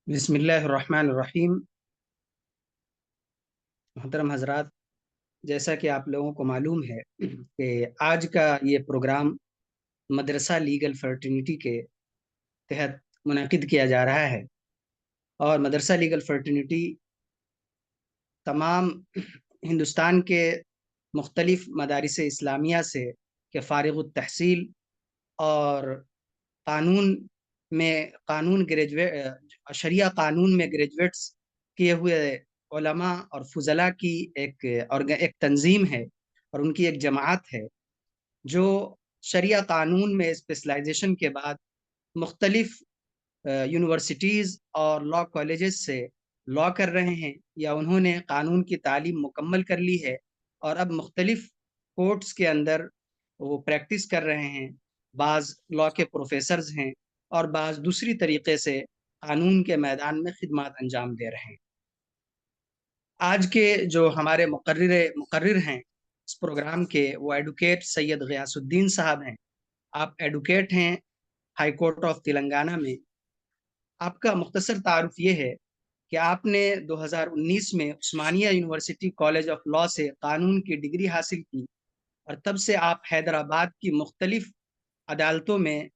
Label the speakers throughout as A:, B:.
A: बिस्मिल्लाहिर्रहमानिर्रहीम। मोहतरम हजरात, जैसा कि आप लोगों को मालूम है कि आज का ये प्रोग्राम मदरसा लीगल फर्टिनिटी के तहत मुनक़िद किया जा रहा है। और मदरसा लीगल फर्टिनिटी तमाम हिंदुस्तान के मुख्तलिफ मदारिस इस्लामिया से के फ़ारिग़ तहसील और कानून कानून ग्रेजुएट शरिया कानून में ग्रेजुएट्स किए हुए उलमा और फुजला की एक तंजीम है और उनकी एक जमात है जो शरिया कानून में स्पेशलाइजेशन के बाद मुख्तलिफ यूनिवर्सिटीज़ और लॉ कॉलेजेस से लॉ कर रहे हैं या उन्होंने कानून की तालीम मुकम्मल कर ली है और अब मुख्तलिफ कोर्ट्स के अंदर वो प्रैक्टिस कर रहे हैं। बाज़ लॉ के प्रोफेसर्स हैं और बाज़ दूसरी तरीके से कानून के मैदान में खिदमत अंजाम दे रहे हैं। आज के जो हमारे मुकर्रिर हैं इस प्रोग्राम के, वो एडवोकेट सैयद गयासुद्दीन साहब हैं। आप एडवोकेट हैं हाई कोर्ट ऑफ तेलंगाना में। आपका मुख्तसर तारुफ ये है कि आपने 2019 में उस्मानिया यूनिवर्सिटी कॉलेज ऑफ लॉ से कानून की डिग्री हासिल की और तब से आप हैदराबाद की मुख्तलिफ अदालतों में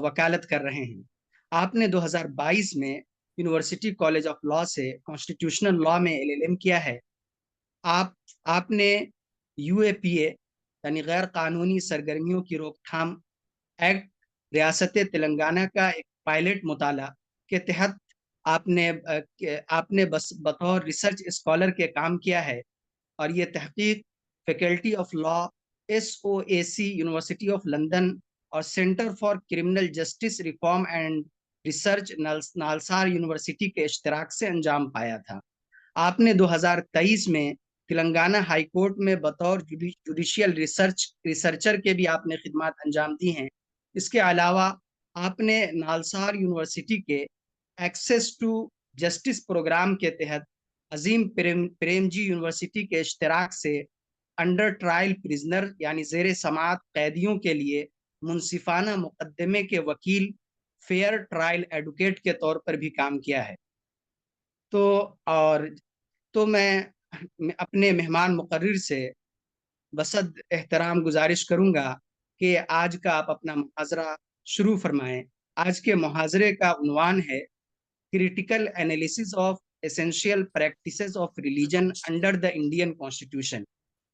A: वकालत कर रहे हैं। आपने 2022 में यूनिवर्सिटी कॉलेज ऑफ लॉ से कॉन्स्टिट्यूशनल लॉ में एलएलएम किया है। आप आपने यूएपीए यानी गैर कानूनी सरगर्मियों की रोकथाम एक्ट रियासत तेलंगाना का एक पायलट मुताला के तहत आपने बस बतौर रिसर्च स्कॉलर के काम किया है और ये तहकीक faculty of law SOAC university of London और centre for criminal justice reform and research NALSAR university के इश्तराक से अंजाम पाया था। आपने 2023 में तेलंगाना हाई कोर्ट में बतौर जुडिशियल रिसर्चर के भी आपने खिदमत अंजाम दी हैं। इसके अलावा आपने नालसार यूनिवर्सिटी के एक्सेस टू जस्टिस प्रोग्राम के तहत अजीम प्रेमजी यूनिवर्सिटी के इश्तराक से अंडर ट्रायल प्रिजनर यानी जेर समात कैदियों के लिए मुनसिफाना मुकदमे के वकील फेयर ट्रायल एडवोकेट के तौर पर भी काम किया है। तो और तो मैं अपने मेहमान मुकर्रिर से बसद एहतराम गुजारिश करूंगा कि आज का आप अपना मुहाजरा शुरू फरमाएं। आज के मुहाजरे का उन्वान है critical analysis of essential practices of religion under the Indian constitution,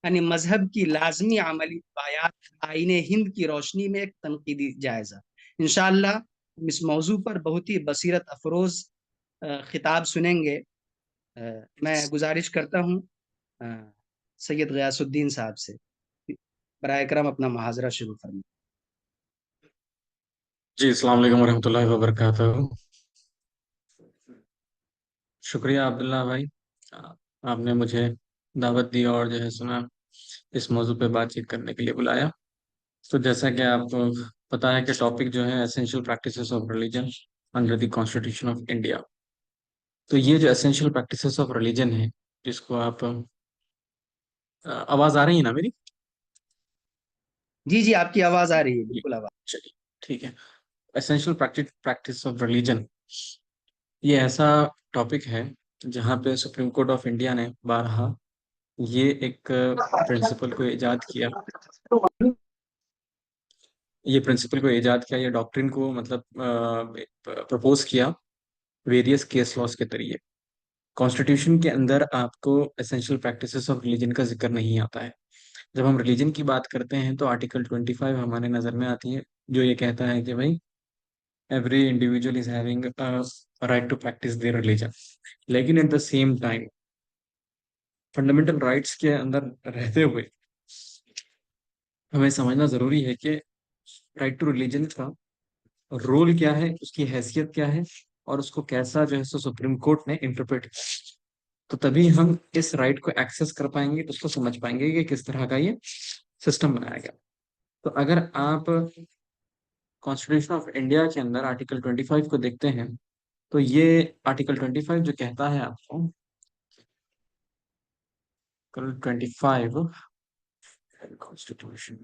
A: यानी मजहब की लाजमी अमली बायात आईन हिंद की रोशनी में एक तनकीदी जायजा। इंशाअल्लाह हम इस मौजू पर बहुत ही बसीरत अफरोज खिताब सुनेंगे। मैं गुजारिश करता हूँ सैयद गयासुद्दीन साहब से, बराए करम अपना मुहाजरा शुरू फरमाएं।
B: जी, अस्सलाम वालेकुम वरहमतुल्लाहि वबरकातुहू। शुक्रिया अब्दुल्ला भाई। आ- आपने मुझे दावत दी और जो है सुना इस मौजू पे बातचीत करने के लिए बुलाया। तो जैसा कि आपको पता है कि टॉपिक जो है essential practices of religion under the constitution of India. तो ये जो एसेंशियल प्रैक्टिसेस ऑफ रिलीजन है, जिसको आप आवाज़ आ रही है ना मेरी?
A: जी जी, आपकी आवाज आ रही है,
B: जी,
A: बिल्कुल आवाज।
B: चलिए, ठीक है। एसेंशियल प्रैक्टिस ऑफ रिलीजन, ये ऐसा टॉपिक है जहाँ पे सुप्रीम कोर्ट ऑफ इंडिया ने बारहा ये एक प्रिंसिपल को इजाद किया। ये प्रिंसिपल को इजाद किया, ये डॉक्ट्रिन को मतलब प्रपोज किया वेरियस केस लॉस के जरिए। कॉन्स्टिट्यूशन के अंदर आपको एसेंशियल प्रैक्टिसेस ऑफ रिलीजन का जिक्र नहीं आता है। जब हम रिलीजन की बात करते हैं तो आर्टिकल 25 हमारे नज़र में आती है, जो ये कहता है कि भाई every individual is having right to practice their religion. लेकिन at the same time fundamental rights के अंदर रहते हुए हमें समझना जरूरी है कि राइट टू रिलीजन का रोल क्या है, उसकी हैसियत क्या है, और उसको कैसा जो है सो सुप्रीम कोर्ट ने इंटरप्रेट किया। तो तभी हम इस राइट को एक्सेस कर पाएंगे, उसको समझ पाएंगे कि किस तरह का ये सिस्टम बनाया गया। तो अगर आप कॉन्स्टिट्यूशन ऑफ इंडिया के अंदर आर्टिकल 25 को देखते हैं, तो ये आर्टिकल 25 जो कहता है आपको, आर्टिकल 25 कॉन्स्टिट्यूशन,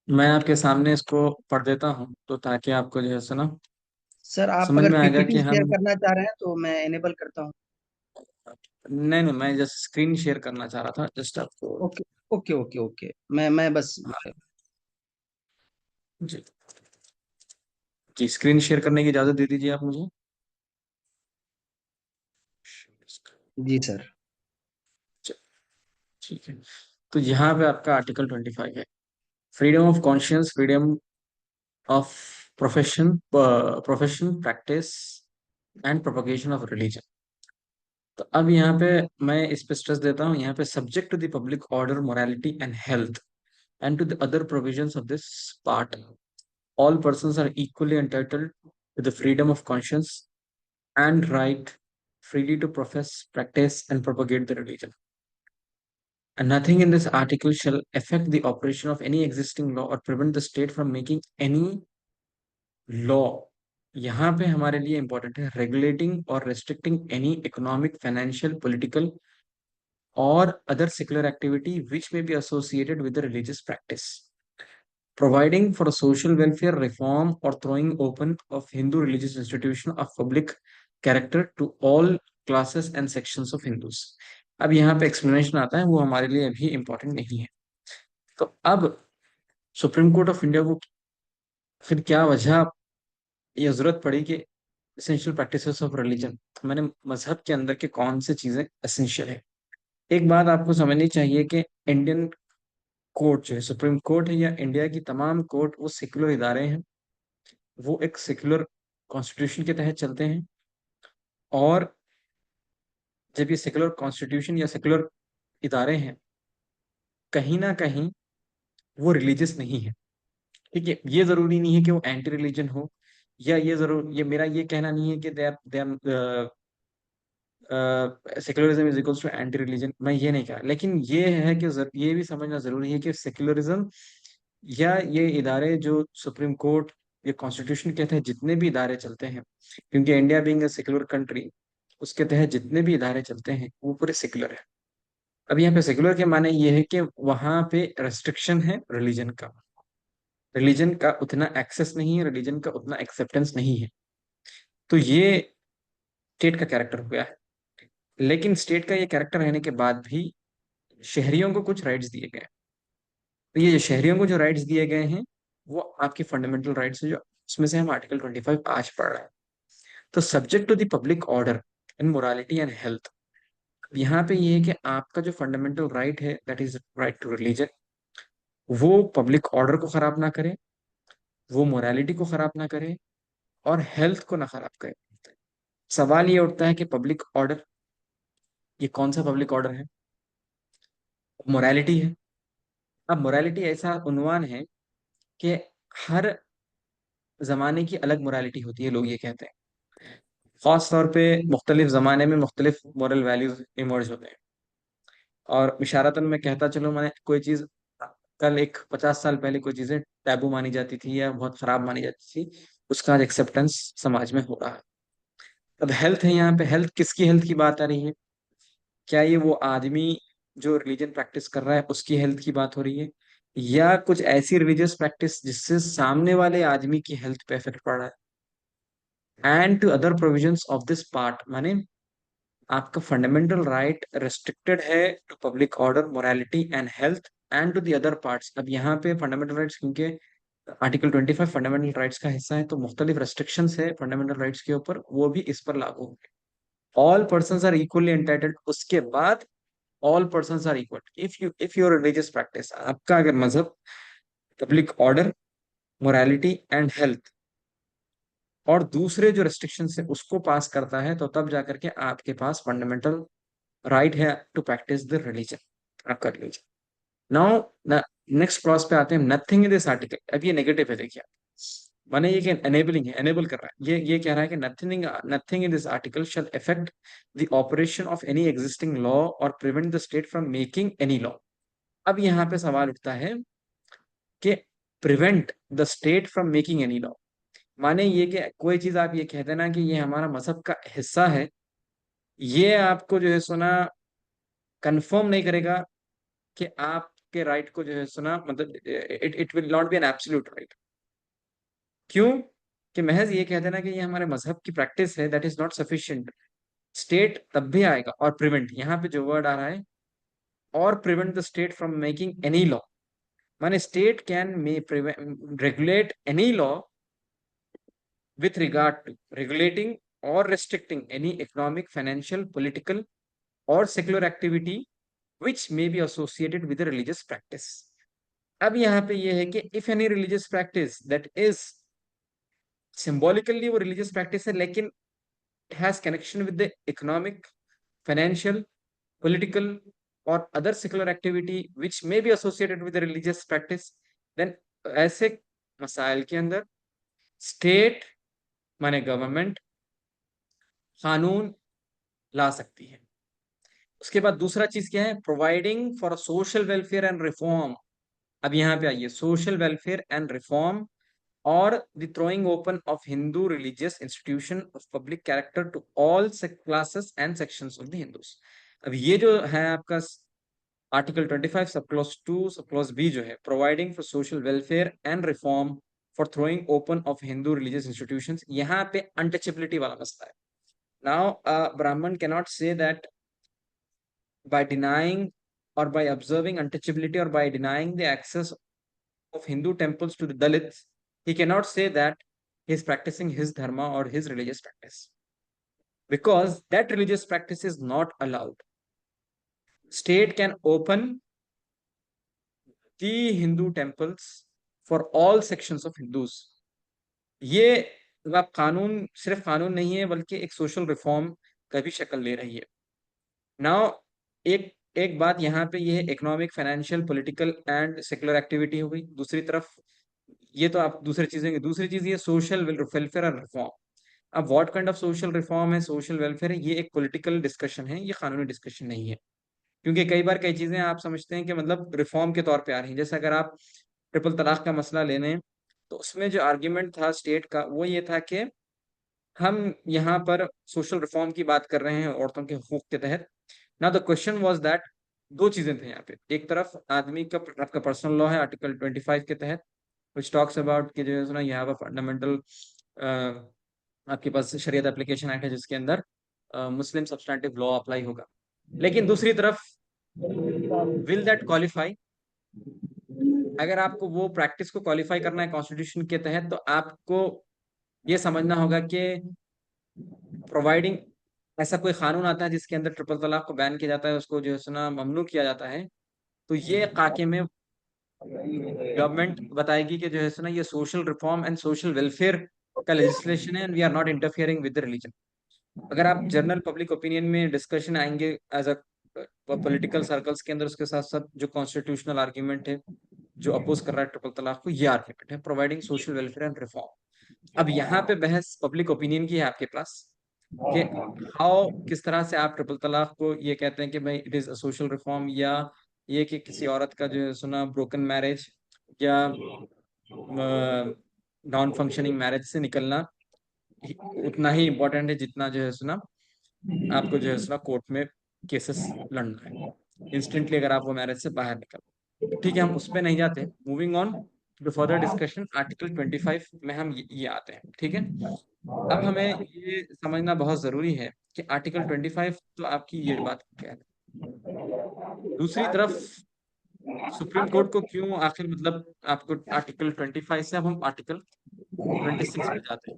B: मैं आपके सामने इसको पढ़ देता हूँ तो ताकि आपको जो है सो ना
A: सर आप
B: समझ
A: अगर
B: में आएगा
A: पीपीटी
B: कि
A: शेयर
B: हम।
A: करना चाह रहे हैं तो मैं इनेबल करता हूँ।
B: नहीं नहीं, मैं जस्ट स्क्रीन शेयर करना चाह रहा था, जस्ट आपको।
A: ओके ओके ओके ओके, मैं बस।
B: हाँ जी। जी, स्क्रीन शेयर करने की इजाज़त दे दीजिए आप मुझे।
A: जी सर।
B: च- ठीक है। तो यहाँ पे आपका आर्टिकल 25 है। Freedom of conscience, freedom of profession practice and propagation of religion. तो अब यहाँ पे मैं इस पे स्ट्रेस देता हूँ, यहाँ पे subject to the public order, morality and health and to the other provisions of this part, all persons are equally entitled to the freedom of conscience and right freely to profess, practice, and propagate the religion. And nothing in this article shall affect the operation of any existing law or prevent the state from making any law. यहाँ पे हमारे लिए important है regulating और restricting any economic, financial, political or other secular activity which may be associated with the religious practice, providing for a social welfare reform or throwing open of Hindu religious institution of public character to all classes and sections of Hindus. अब यहाँ पे explanation आता है, वो हमारे लिए अभी important नहीं है। तो अब सुप्रीम कोर्ट ऑफ इंडिया को फिर क्या वजह या जरूरत पड़ी कि एसेंशियल प्रैक्टिसेस ऑफ रिलीजन, मैंने मजहब के अंदर के कौन से चीजें एसेंशियल है। एक बात आपको समझनी चाहिए कि इंडियन कोर्ट जो है, सुप्रीम कोर्ट है या इंडिया की तमाम कोर्ट, वो सेक्युलर इदारे हैं। वो एक सेक्युलर कॉन्स्टिट्यूशन के तहत चलते हैं। और जब ये सेक्युलर कॉन्स्टिट्यूशन या सेक्युलर इदारे हैं, कहीं ना कहीं वो रिलीजियस नहीं है। ठीक है, ये जरूरी नहीं है कि वो एंटी रिलीजन हो, या ये मेरा ये कहना नहीं है कि they are secularism is equals to anti religion, मैं ये नहीं कह रहा। लेकिन ये है कि ये भी समझना जरूरी है कि सेक्युलरिज्म या ये इदारे जो सुप्रीम कोर्ट या कॉन्स्टिट्यूशन के तहत जितने भी इदारे चलते हैं, क्योंकि India being a secular country, उसके तहत जितने भी इदारे चलते हैं वो पूरे सेक्युलर है। अब यहाँ पे सेक्युलर के माने ये है कि वहां पे रेस्ट्रिक्शन है रिलीजन का, रिलीजन का उतना एक्सेस नहीं है, रिलीजन का उतना एक्सेप्टेंस नहीं है। तो ये स्टेट का कैरेक्टर हो गया है। लेकिन स्टेट का ये कैरेक्टर रहने के बाद भी शहरियों को कुछ राइट्स दिए गए हैं। तो ये जो शहरियों को जो राइट्स दिए गए हैं, वो आपके फंडामेंटल राइट्स है, जो उसमें से हम आर्टिकल 25 आज पढ़ रहे हैं। तो subject to the public order and morality and health, यहाँ पे ये है कि आपका जो फंडामेंटल राइट है, that is right to religion, वो पब्लिक ऑर्डर को खराब ना करे, वो मोरालिटी को खराब ना करे, और हेल्थ को ना खराब करे। सवाल ये उठता है कि पब्लिक ऑर्डर, ये कौन सा पब्लिक ऑर्डर है? मोरालिटी है। अब मोरालिटी ऐसा उन्वान है कि हर जमाने की अलग मोरालिटी होती है, लोग ये कहते हैं। खास तौर पे मुख्तलिफ जमाने में मुख्तलिफ मॉरल वैल्यूज इमर्ज होते हैं। और इशारतन मैं कहता चलो, मैंने कोई चीज कल एक 50 साल पहले कोई चीजें टैबू मानी जाती थी या बहुत खराब मानी जाती थी, उसका आज एक्सेप्टेंस समाज में हो रहा है। अब हेल्थ है, यहाँ पे हेल्थ, किसकी हेल्थ की बात आ रही है? क्या ये वो आदमी जो रिलीजन प्रैक्टिस कर रहा है उसकी हेल्थ की बात हो रही है, या कुछ ऐसी रिलीजियस प्रैक्टिस जिससे सामने वाले आदमी की हेल्थ पे इफेक्ट पड़ रहा है? And to other provisions of this part, माने आपका फंडामेंटल राइट रेस्ट्रिक्टेड है to public order, morality and health and to the other parts. अब यहाँ पे फंडामेंटल राइट्स, क्योंकि आर्टिकल 25 फंडामेंटल राइट्स का हिस्सा है, तो मुख्तलिफ रेस्ट्रिक्शंस है फंडामेंटल राइट्स के ऊपर, वो भी इस पर लागू होंगे। All person are equally entitled, उसके बाद all person are equal if your religious practice, आपका अगर मजहब public order, morality and health और दूसरे जो रेस्ट्रिक्शन है उसको पास करता है, तो तब जाकर के आपके पास फंडामेंटल राइट है टू प्रैक्टिस द रिलीजन, आप कर लीजिए। नाउ नेक्स्ट क्लॉज पे आते हैं, नथिंग इन दिस आर्टिकल। अब ये नेगेटिव है, देखिए माने ये कि एनेबलिंग है, एनेबल कर रहा है, ये कह रहा है कि nothing nothing in this article shall affect the operation of any existing law or prevent the state from making any law. अब यहाँ पे सवाल उठता है कि prevent the state from making any law, माने ये कि कोई चीज आप ये कहते हैं ना कि ये हमारा मजहब का हिस्सा है, ये आपको जो है सुना कंफर्म नहीं करेगा कि आप के राइट को जो है सुना, मतलब it will not B an absolute right. क्यों? कि महज ये कह देना कि ये हमारे मजहब की प्रैक्टिस है, that is not sufficient. State तब भी आएगा, और प्रिवेंट, यहाँ पे जो वर्ड आ रहा है, और prevent the state from making any law, माने state can may regulate any law with regard to regulating or restricting any economic, financial, political, or secular activity which may be associated with a religious practice. अब यहाँ पे ये है कि if any religious practice that is symbolically वो religious practice है, लेकिन it has connection with the economic, financial, political, or other secular activity which may be associated with the religious practice, then ऐसे मसाइल के अंदर स्टेट माने government कानून ला सकती है। उसके बाद दूसरा चीज क्या है? Providing for social welfare and reform. अब यहाँ पे आइए, सोशल वेलफेयर एंड रिफॉर्म और the throwing open of Hindu religious institution of public character to all classes and sections of the Hindus. अब ये जो है आपका article 25 sub clause 2 sub clause B जो है, providing for social welfare and reform for throwing open of Hindu religious institutions, यहाँ पे untouchability वाला मसला है। नाउ ब्राह्मण cannot say that by denying or by observing untouchability or by denying the access of Hindu temples to the Dalits, he cannot say that he is practicing his dharma or his religious practice, because that religious practice is not allowed. State can open the Hindu temples for all sections of Hindus. ये अब कानून सिर्फ कानून नहीं है, बल्कि एक social reform का भी शक्ल ले रही है। नाउ एक एक बात यहाँ पे ये है, economic, financial, political and secular activity हो गई। दूसरी तरफ ये तो आप दूसरी चीजें, दूसरी चीज ये सोशल वेलफेयर एंड रिफॉर्म। अब what kind of social reform है, सोशल वेलफेयर है, ये एक पॉलिटिकल डिस्कशन है, ये कानूनी डिस्कशन नहीं है। क्योंकि कई बार कई चीजें आप समझते हैं कि मतलब रिफॉर्म के तौर पे आ रही हैं। जैसे अगर आप ट्रिपल तलाक का मसला ले लें, तो उसमें जो आर्ग्यूमेंट था स्टेट का वो ये था कि हम यहाँ पर सोशल रिफॉर्म की बात कर रहे हैं औरतों के हकूक के तहत। Now the question was that, दो चीजें थे यहाँ पे। एक तरफ आदमी का आपका पर्सनल लॉ है आर्टिकल 25 के तहत, विच टॉक्स अबाउट कि जो है ना, यहाँ पर फंडामेंटल आपके पास शरीयत एप्लीकेशन एक्ट है जिसके अंदर मुस्लिम सब्सटैंटिव लॉ अप्लाई होगा। लेकिन दूसरी तरफ विल दैट क्वालिफाई, अगर आपको वो प्रैक्टिस को क्वालिफाई करना है कॉन्स्टिट्यूशन के तहत, तो आपको ये समझना होगा कि प्रोवाइडिंग, ऐसा कोई कानून आता है जिसके अंदर ट्रिपल तलाक को बैन किया जाता है, उसको जो है सुना ममनू किया जाता है, तो ये काके में गवर्नमेंट बताएगी कि जो है सुना ये social reform and social welfare का लेजिस्लेशन है and we are not interfering with the religion. अगर आप जनरल पब्लिक ओपिनियन में डिस्कशन आएंगे एज अ पॉलिटिकल सर्कल्स के अंदर, उसके साथ साथ जो कॉन्स्टिट्यूशनल आर्ग्यूमेंट है जो अपोज कर रहा है ट्रिपल तलाक को, ये आर्ग्यूमेंट है providing social welfare and reform. अब यहाँ पे बहस पब्लिक ओपिनियन की है आपके पास कि हाउ, किस तरह से आप ट्रिपल तलाक को ये कहते हैं कि भाई it is a social reform, या ये कि किसी औरत का जो है सुना ब्रोकन मैरिज या नॉन फंक्शनिंग मैरिज से निकलना उतना ही इम्पोर्टेंट है जितना जो है सुना आपको जो है सुना कोर्ट में केसेस लड़ना है इंस्टेंटली अगर आप वो मैरिज से बाहर निकल। ठीक है, हम उस पर नहीं जाते, moving on to further discussion. Article 25 में हम ये आते हैं। ठीक है, अब हमें ये समझना बहुत जरूरी है कि आर्टिकल 25 तो आपकी ये बात क्या है, दूसरी तरफ सुप्रीम कोर्ट को क्यों आखिर मतलब आपको आर्टिकल 25 से, अब हम आर्टिकल 26 पे जाते हैं।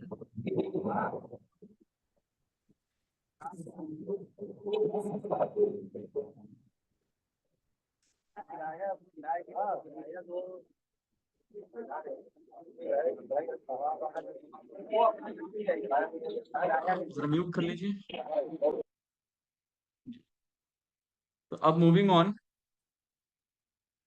B: जरा म्यूट कर लीजिए। तो अब मूविंग ऑन,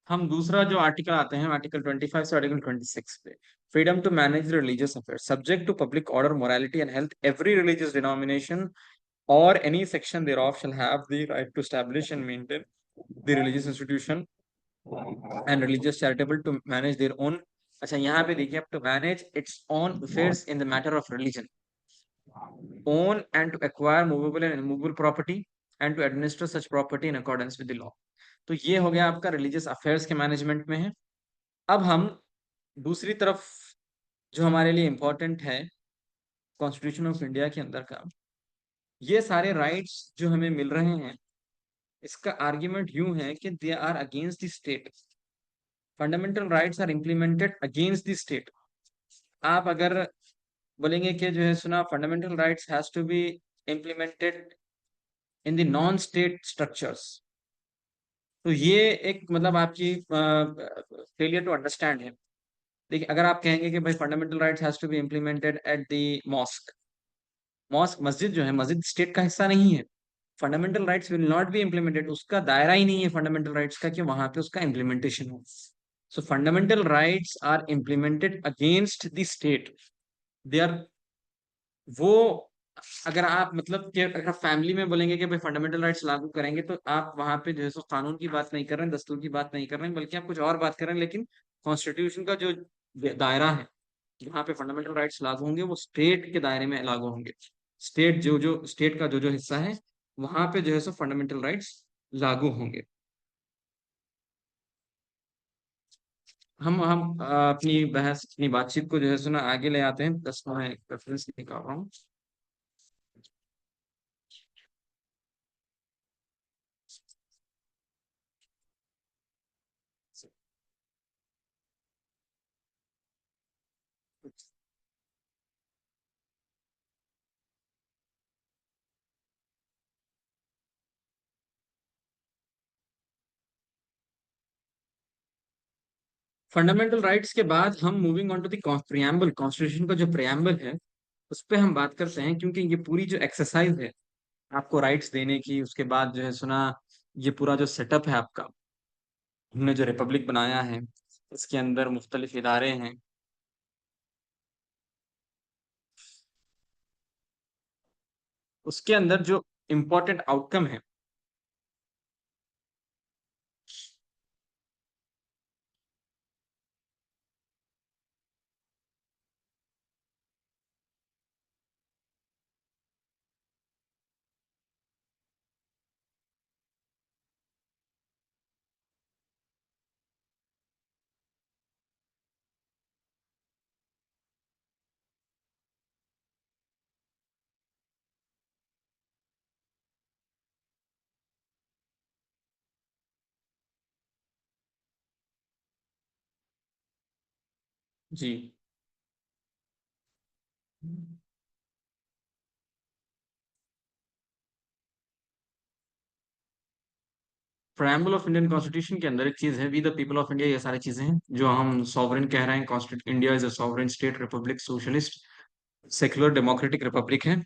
B: हम दूसरा जो आर्टिकल आते हैं आर्टिकल 25 से आर्टिकल 26 पे, freedom to manage religious affairs subject to public order, morality and health. Every religious denomination or any section thereof shall have the right to establish and maintain the religious institution and religious charitable to manage their own। अच्छा, यहाँ पे देखिए, to manage its own affairs in the matter of religion, own and to acquire movable and immovable property and to administer such property in accordance with the law। तो ये हो गया आपका religious affairs के मैनेजमेंट में है। अब हम दूसरी तरफ, जो हमारे लिए इम्पोर्टेंट है कॉन्स्टिट्यूशन ऑफ इंडिया के अंदर का, ये सारे राइट्स जो हमें मिल रहे हैं, इसका आर्ग्यूमेंट यूं है कि they are against the state. Fundamental rights are implemented against the state. आप अगर बोलेंगे कि जो है सुना fundamental rights has to be implemented in the non state structures, तो ये एक मतलब आपकी फेलियर टू अंडरस्टैंड है। देखिए, अगर आप कहेंगे कि भाई fundamental rights has to be implemented at the mosque, mosque मस्जिद जो है, मस्जिद स्टेट का हिस्सा नहीं है। Fundamental rights will not be implemented, उसका दायरा ही नहीं है फंडामेंटल राइट्स का कि वहां पे उसका इम्प्लीमेंटेशन हो। So fundamental rights are implemented against the state. They are वो, अगर आप मतलब कि अगर फैमिली में बोलेंगे कि भाई फंडामेंटल राइट्स लागू करेंगे, तो आप वहां पे जो है सो कानून की बात नहीं कर रहे हैं, दस्तूर की बात नहीं कर रहे हैं, बल्कि आप कुछ और बात कर रहे हैं। लेकिन कॉन्स्टिट्यूशन का जो दायरा है जहाँ पे फंडामेंटल राइट्स लागू होंगे, वो स्टेट के दायरे में लागू होंगे। स्टेट जो जो स्टेट का जो जो हिस्सा है, वहां पे जो है सो फंडामेंटल राइट्स लागू होंगे। हम अपनी बहस, अपनी बातचीत को जो है सो ना आगे ले आते हैं। बस मैं रेफरेंस निकाल रहा हूँ। फंडामेंटल राइट्स के बाद हम moving on to the preamble, constitution का जो प्रियम्बल है उस पे हम बात करते हैं, क्योंकि ये पूरी जो एक्सरसाइज है आपको राइट्स देने की, उसके बाद जो है सुना ये पूरा जो सेटअप है आपका, हमने जो रिपब्लिक बनाया है इसके अंदर मुख्तलिफ इदारे हैं, उसके अंदर जो इम्पोर्टेंट आउटकम है, जी। प्रेम्बल ऑफ इंडियन कॉन्स्टिट्यूशन के अंदर एक चीज है, we the people of India, ये सारी चीजें हैं जो हम सॉवरेन कह रहे हैं। Constitute India is a sovereign state, republic, socialist, secular, democratic republic है।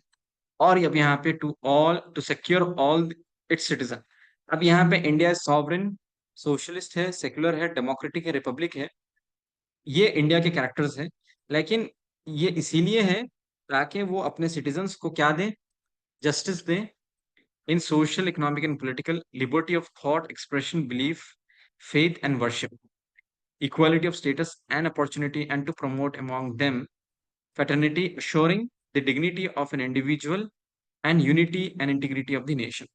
B: और अब यहाँ पे to secure all its citizen, अब यहाँ पे इंडिया सॉवरेन, सोशलिस्ट है, सेक्युलर है, डेमोक्रेटिक है, रिपब्लिक है, ये इंडिया के कैरेक्टर्स हैं। लेकिन ये इसीलिए है ताकि वो अपने सिटीजन्स को क्या दें, जस्टिस दें in social, economic and political, liberty of thought, expression, belief, faith and worship, equality of status and opportunity, and to promote among them fraternity, assuring the dignity of an individual and unity and integrity of the nation।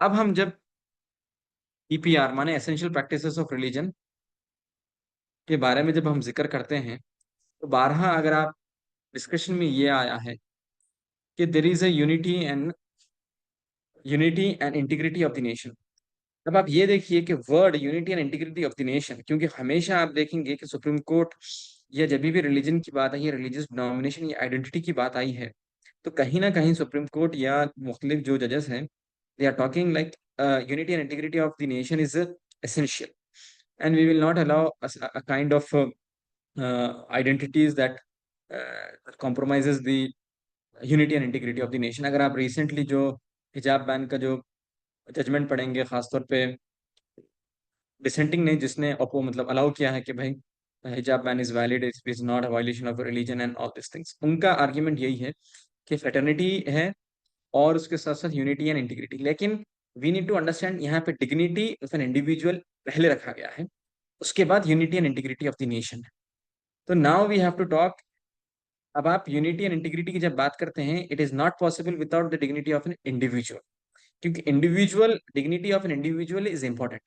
B: अब हम जब EPR माने essential practices of religion के बारे में जब हम जिक्र करते हैं, तो बारहा अगर आप डिस्कशन में ये आया है कि there is a unity and integrity of the nation. अब आप ये देखिए कि word unity and integrity of the nation, क्योंकि हमेशा आप देखेंगे कि सुप्रीम कोर्ट या जब भी रिलीजन की बात आई है, रिलीजियस डिनोमिनेशन या आइडेंटिटी की बात आई है, तो कहीं ना कहीं सुप्रीम कोर्ट या मुख्तलिफ जो जजेस हैं, they are talking like unity and integrity of the nation is essential, and we will not allow a kind of identities that compromises the unity and integrity of the nation। अगर आप recently जो हिजाब ban का जो judgement पढ़ेंगे, खासतौर पे dissenting ने जिसने अपो मतलब अलाउ किया है कि भाई हिजाब ban is valid, it is not a violation of religion and all this things, उनका आर्ग्यूमेंट यही है कि फ्रेटर्निटी है और उसके साथ साथ यूनिटी एंड इंटीग्रिटी। लेकिन वी नीड टू अंडरस्टैंड यहाँ पे डिग्निटी ऑफ एन इंडिविजुअल पहले रखा गया है, उसके बाद unity and integrity of the nation है। तो now we have to talk, अब आप यूनिटी एंड इंटीग्रिटी की जब बात करते हैं, it is not possible without the dignity of an individual. क्योंकि individual dignity of an individual is important,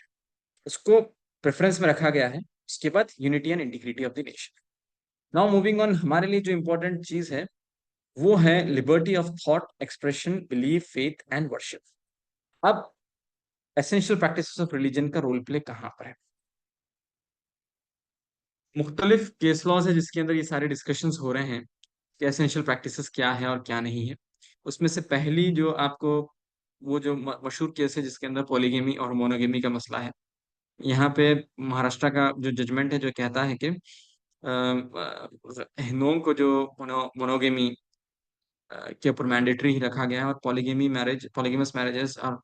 B: उसको प्रेफरेंस में रखा गया है। उसके बाद unity and integrity of the nation. Now moving on, हमारे लिए जो इंपॉर्टेंट चीज है वो है liberty of thought, expression, belief, faith and worship. अब एसेंशियल प्रैक्टिसेस ऑफ रिलीजन का रोल प्ले कहाँ पर है? मुख्तलिफ केस लॉज है जिसके अंदर ये सारे डिस्कशंस हो रहे हैं कि एसेंशियल प्रैक्टिसेस क्या है और क्या नहीं है। उसमें से पहली जो आपको, वो जो मशहूर केस है जिसके अंदर पॉलीगेमी और मोनोगेमी का मसला है। यहाँ पे महाराष्ट्र का जो जजमेंट है जो कहता है कि हिंदुओं को जो मोनोगेमी के ऊपर मैंडेटरी ही रखा गया है और polygamous marriages are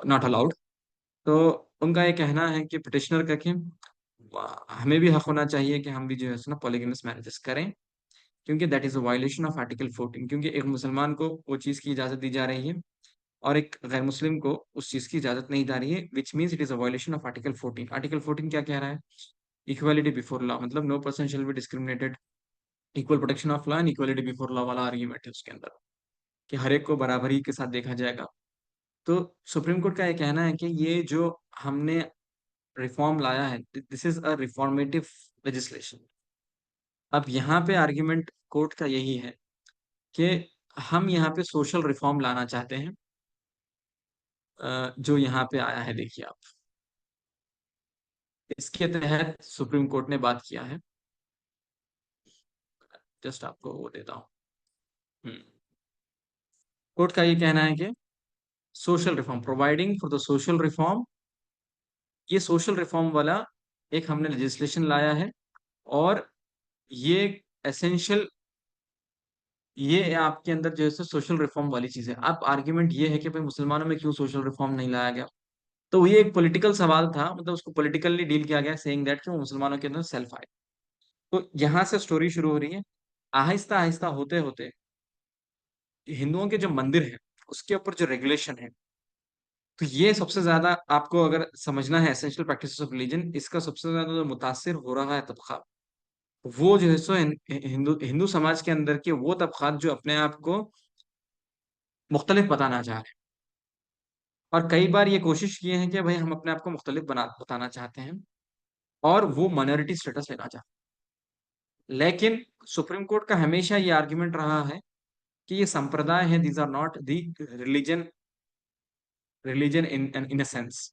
B: not allowed. तो उनका ये कहना है कि पिटिशनर का कि हमें भी हक होना चाहिए कि हम भी जो है ना पॉलीगेमस मैरिजेस करें, क्योंकि that is a violation of article 14। क्योंकि एक मुसलमान को वो चीज़ की इजाज़त दी जा रही है और एक गैर मुस्लिम को उस चीज़ की इजाज़त नहीं दी जा रही है, which means it is a violation of article 14। Article 14 क्या कह रहा है? इक्वालिटी बिफोर लॉ, मतलब no person shall be discriminated, equal protection of law and equality before law वाला आर्ग्यूमेंट है उसके अंदर, कि हर एक को बराबरी के साथ देखा जाएगा। तो सुप्रीम कोर्ट का ये कहना है कि ये जो हमने रिफॉर्म लाया है, this is a reformative legislation. अब यहाँ पे आर्ग्यूमेंट कोर्ट का यही है कि हम यहाँ पे सोशल रिफॉर्म लाना चाहते हैं। जो यहाँ पे आया है देखिए आप, इसके तहत सुप्रीम कोर्ट ने बात किया है। जस्ट आपको वो देता हूँ। कोर्ट का ये कहना है कि social reform, providing for the social reform, ये सोशल रिफॉर्म वाला एक हमने लेजिस्लेशन लाया है। और ये एसेंशियल, ये आपके अंदर जो है सोशल रिफॉर्म वाली चीज है। अब आर्ग्यूमेंट ये है कि भाई मुसलमानों में क्यों सोशल रिफॉर्म नहीं लाया गया? तो ये एक पॉलिटिकल सवाल था, मतलब उसको पॉलिटिकली डील किया गया, सेइंग दैट कि वो मुसलमानों के अंदर सेल्फ आए। तो यहाँ से स्टोरी शुरू हो रही है। आहिस्ता आहिस्ता होते होते हिंदुओं के जो मंदिर है उसके ऊपर जो रेगुलेशन है, तो ये सबसे ज्यादा आपको अगर समझना है एसेंशियल प्रैक्टिसेस ऑफ रिलीजन, इसका सबसे ज्यादा जो मुतासिर हो रहा है तबका, वो जो है हिंदू हिंदू समाज के अंदर के वो तबकात जो अपने आप को मुख्तलिफ बताना चाह रहे हैं। और कई बार ये कोशिश किए हैं कि भाई हम अपने आप को मुख्तलिफ बताना चाहते हैं और वो माइनॉरिटी स्टेटस लेना चाहते हैं। लेकिन सुप्रीम कोर्ट का हमेशा ये आर्ग्यूमेंट रहा है कि ये संप्रदाय है, these are not the religion, religion in a sense.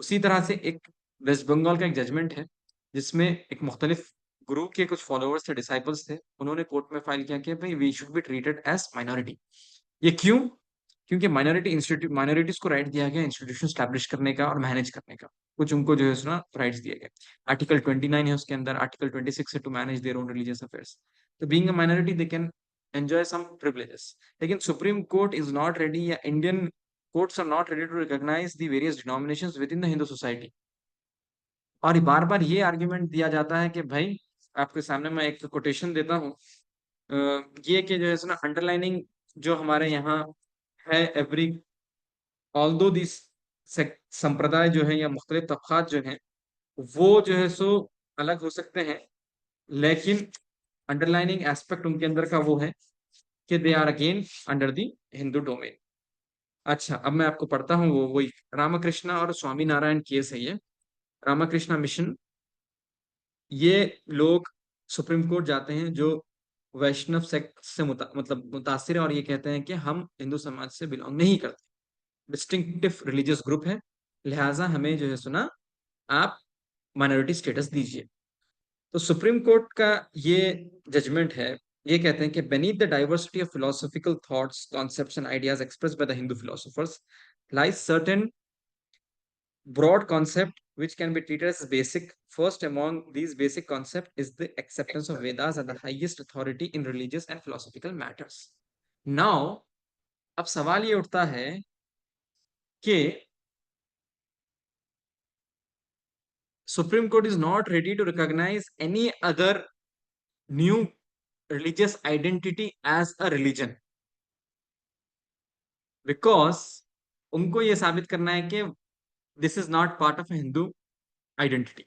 B: उसी तरह से एक वेस्ट बंगाल का एक जजमेंट है जिसमें एक मुख्तलिफ गुरु के कुछ फॉलोअर्स थे, डिसाइपल्स थे, उन्होंने कोर्ट में फाइल किया कि भाई we should be treated as minority. ये क्यों? क्योंकि माइनॉरिटीज को राइट दिया गया इंस्टीट्यूशन स्टैब्लिश करने का और मैनेज करने का, कुछ उनको जो है ना राइट्स दिए गए। आर्टिकल 29 है उसके अंदर, आर्टिकल 26 है to manage their own religious affairs. तो being a minority they can enjoy some privileges. लेकिन Supreme court is not ready, या Indian courts are not ready to recognize the various denominations within the Hindu society। और बार बार ये argument दिया जाता है कि भाई, आपके सामने मैं एक कोटेशन देता हूँ, ये कि जो है ना अंडरलाइनिंग जो हमारे यहाँ है, एवरी ऑल्दो दिस संप्रदाय जो है या मुख्तलिफ तबकात जो हैं वो जो है अलग हो सकते हैं, लेकिन अंडरलाइनिंग एस्पेक्ट उनके अंदर का वो है कि they are again under the Hindu domain. अच्छा, अब मैं आपको पढ़ता हूँ वो वही रामकृष्णा और स्वामी नारायण केस है ये। रामकृष्णा मिशन, ये लोग सुप्रीम कोर्ट जाते हैं जो वैष्णव सेक्ट से मतलब मुतासिर है, और ये कहते हैं कि हम हिंदू समाज से बिलोंग नहीं करते, डिस्टिंक्टिव रिलीजियस ग्रुप है, लिहाजा हमें जो है आप माइनॉरिटी स्टेटस दीजिए। तो सुप्रीम कोर्ट का ये जजमेंट है, ये कहते हैं कि beneath the diversity of philosophical thoughts, concepts and ideas expressed by the Hindu philosophers lies certain broad concept which can be treated as basic. First among these basic concept is the acceptance of Vedas as the highest authority in religious and philosophical matters. Now, अब सवाल ये उठता है कि Supreme Court is not ready to recognize any other new religious identity as a religion, because उनको ये साबित करना है कि this is not part of Hindu identity.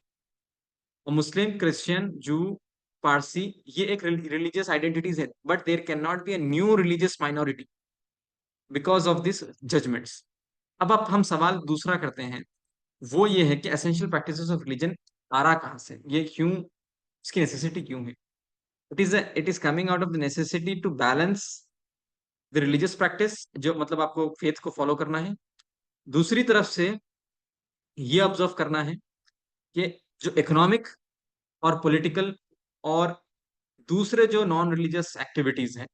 B: और मुस्लिम, क्रिश्चियन, जू, पारसी, ये एक रिलीजियस आइडेंटिटीज है, but there can not be a new religious minority. Because of this judgments. अब आप हम सवाल दूसरा करते हैं, वो ये है कि एसेंशियल प्रैक्टिसेस ऑफ रिलीजन आ रहा कहाँ से, ये क्यों, इसकी नेसेसिटी क्यों है? It is coming out of the necessity to balance the religious practice, जो मतलब आपको फेथ को फॉलो करना है। दूसरी तरफ से ये ऑब्जर्व करना है कि जो इकोनॉमिक और पॉलिटिकल और दूसरे जो नॉन रिलीजियस एक्टिविटीज हैं,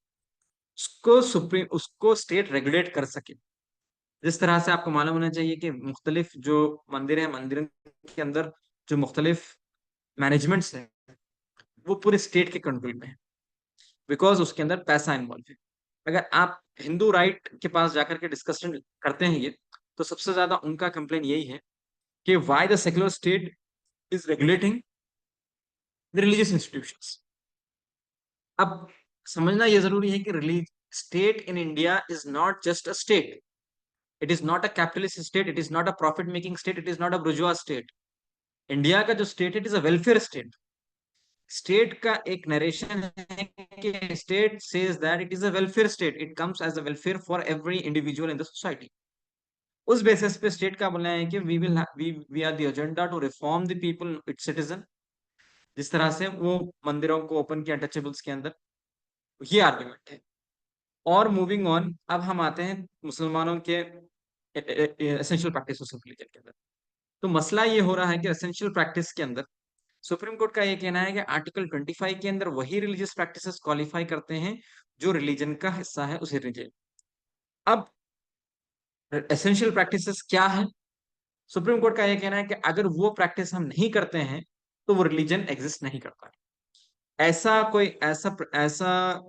B: उसको स्टेट रेगुलेट कर सके। जिस तरह से आपको मालूम होना चाहिए कि मुख्तलिफ जो मंदिर हैं, मंदिरों के अंदर जो मुख्तलिफ मैनेजमेंट्स हैं, वो पूरे स्टेट के कंट्रोल में है, बिकॉज उसके अंदर पैसा इन्वॉल्व है। अगर आप हिंदू राइट के पास जाकर के डिस्कशन करते हैं ये, तो सबसे ज्यादा उनका कंप्लेन यही है कि why the secular state is regulating the religious institutions. अब समझना यह जरूरी है कि release state in India is not just a state, it is not a capitalist state, it is not a profit making state, it is not a बुर्जुआ state. India का जो state है, it is a welfare state. State का एक narration है कि state says that it is a welfare state, it comes as a welfare for every individual in the society. उस basis पे state का बोलना है कि we are the agenda to reform the people its citizen. जिस तरह से वो मंदिरों को ओपन किया टचेबल्स के अंदर, ये आर्ग्यूमेंट है। और मूविंग ऑन, अब हम आते हैं मुसलमानों के एसेंशियल प्रैक्टिस ऑफ रिलीजन के अंदर। तो मसला ये हो रहा है कि एसेंशियल प्रैक्टिस के अंदर सुप्रीम कोर्ट का ये कहना है कि आर्टिकल 25 के अंदर वही रिलीजियस प्रैक्टिसेस क्वालिफाई करते हैं जो रिलीजन का हिस्सा है उस रिलीजन। अब एसेंशियल प्रैक्टिसेस क्या है? सुप्रीम कोर्ट का ये कहना है कि अगर वो प्रैक्टिस हम नहीं करते हैं तो वो रिलीजन एग्जिस्ट नहीं करता। ऐसा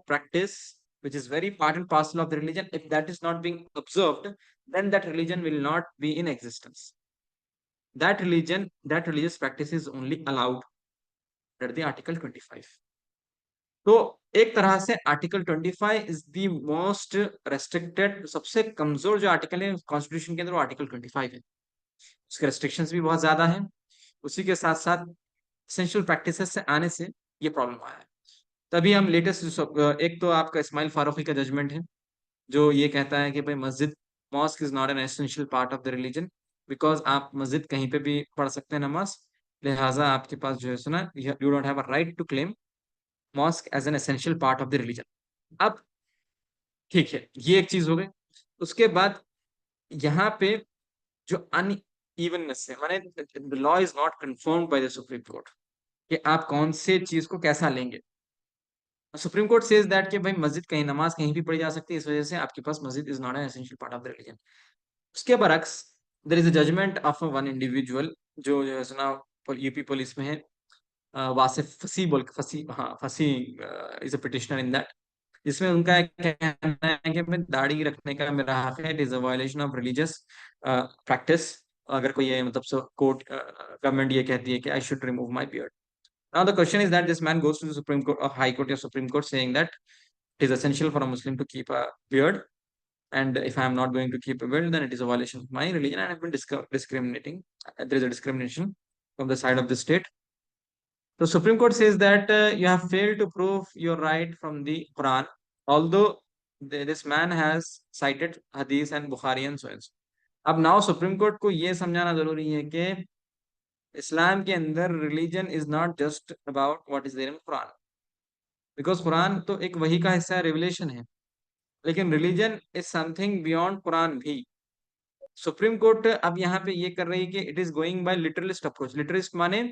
B: practice which is very part and parcel of the religion, if that is not being observed, then that religion will not be in existence. That religious practice is only allowed under the article 25. तो एक तरह से article 25 is the most restricted, सबसे कमजोर जो article है constitution के अंदर, वो आर्टिकल 25 है। उसके रेस्ट्रिक्शंस भी बहुत ज्यादा हैं। उसी के साथ साथ एसेंशियल प्रैक्टिसेस से आने से ये प्रॉब्लम आया है। तभी हम लेटेस्ट, एक तो आपका इस्माइल फारूकी का जजमेंट है जो ये कहता है कि भाई मस्जिद, mask is not an essential part of the religion, because आप मस्जिद कहीं पे भी पढ़ सकते हैं नमाज, लिहाजा आपके पास जो है सुना, you don't have a right to claim mosque as an essential part of the religion. अब ठीक है, ये एक चीज हो गई। उसके बाद यहाँ पे जो अन इवननेस है, माने the law is not confirmed by the supreme court कि आप कौन से चीज को कैसा लेंगे। सुप्रीम कोर्ट सेज दैट कि भाई मस्जिद कहीं, नमाज कहीं भी पढ़ी जा सकती है, इस वजह से आपके पास मस्जिद is not an essential part of the religion. उसके बरक्स there is a judgement of one individual जो है सुना यूपी पुलिस में है, वासिफ फसी बोल, फसी, हाँ फसी is a petitioner in that, जिसमें उनका एक कहना है कि मैं दाढ़ी रखने का मेरा हक है, it is a violation of religious practice. अगर कोई ये मतलब कोर्ट गवर्नमेंट ये कहती है कि I should remove my beard. Now the question is that this man goes to the supreme Court, high court या Supreme Court, saying that it is essential for a Muslim to keep a beard, and if I am not going to keep a beard, then it is a violation of my religion, and I've been discriminating. There is a discrimination from the side of the state. The Supreme Court says that you have failed to prove your right from the Quran, although this man has cited Hadith and Bukhari and so on. अब now Supreme Court को ये समझाना जरूरी है कि इस्लाम के अंदर religion is not just about what is there in Quran, because Quran तो एक वही का हिस्सा है, रेवलेशन है, लेकिन religion is something beyond Quran भी। सुप्रीम कोर्ट अब यहाँ पे ये कर रही है कि it is going by literalist approach. Literalist माने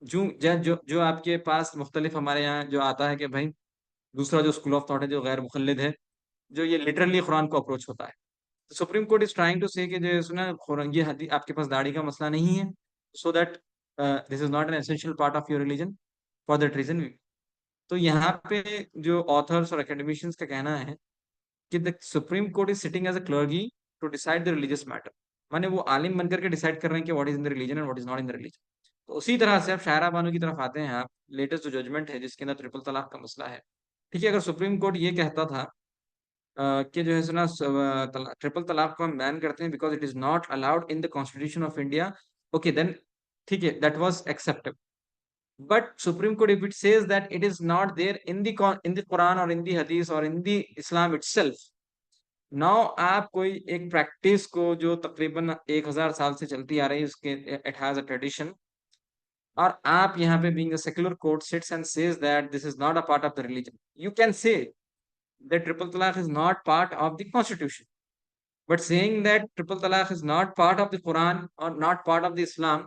B: जो आपके पास मुख्तलिफ, हमारे यहाँ जो आता है कि भाई दूसरा जो स्कूल ऑफ थॉट है जो गैर मुखल्लिद है, जो ये लिटरली कुरान को अप्रोच होता है। तो supreme court is trying to say कि जो सुना कुरान, ये हदीस, आपके पास दाढ़ी का मसला नहीं है, so that this is not an essential part of your religion, for that reason. तो यहाँ पे जो ऑथर्स और एकेडमिशियंस का कहना है कि the supreme court is sitting as a clergy to decide the religious matter, माने वो आलिम बनकर के डिसाइड कर रहे हैं कि what is in the religion and what is not in the religion. तो उसी तरह से आप शायरा बानो की तरफ आते हैं, आप लेटेस्ट जो जजमेंट है जिसके अंदर ट्रिपल तलाक का मसला है। ठीक है, अगर सुप्रीम कोर्ट ये कहता था कि जो है सुना ट्रिपल तलाक को हम बैन करते हैं because it is not allowed in the constitution of India, okay then ठीक है, that was acceptable. But supreme court if it says that it is not there in the Quran or in the Hadith or in the Islam itself, now आप कोई एक practice को जो तकरीबन 1000 साल से चलती आ रही है, उसके इट हैज अ ट्रेडिशन, और आप यहाँ पे being a secular court sits and says that this is not a part of the religion, you can say that triple talaq is not part of the constitution, but saying that triple talaq is not part of the Quran or not part of the Islam,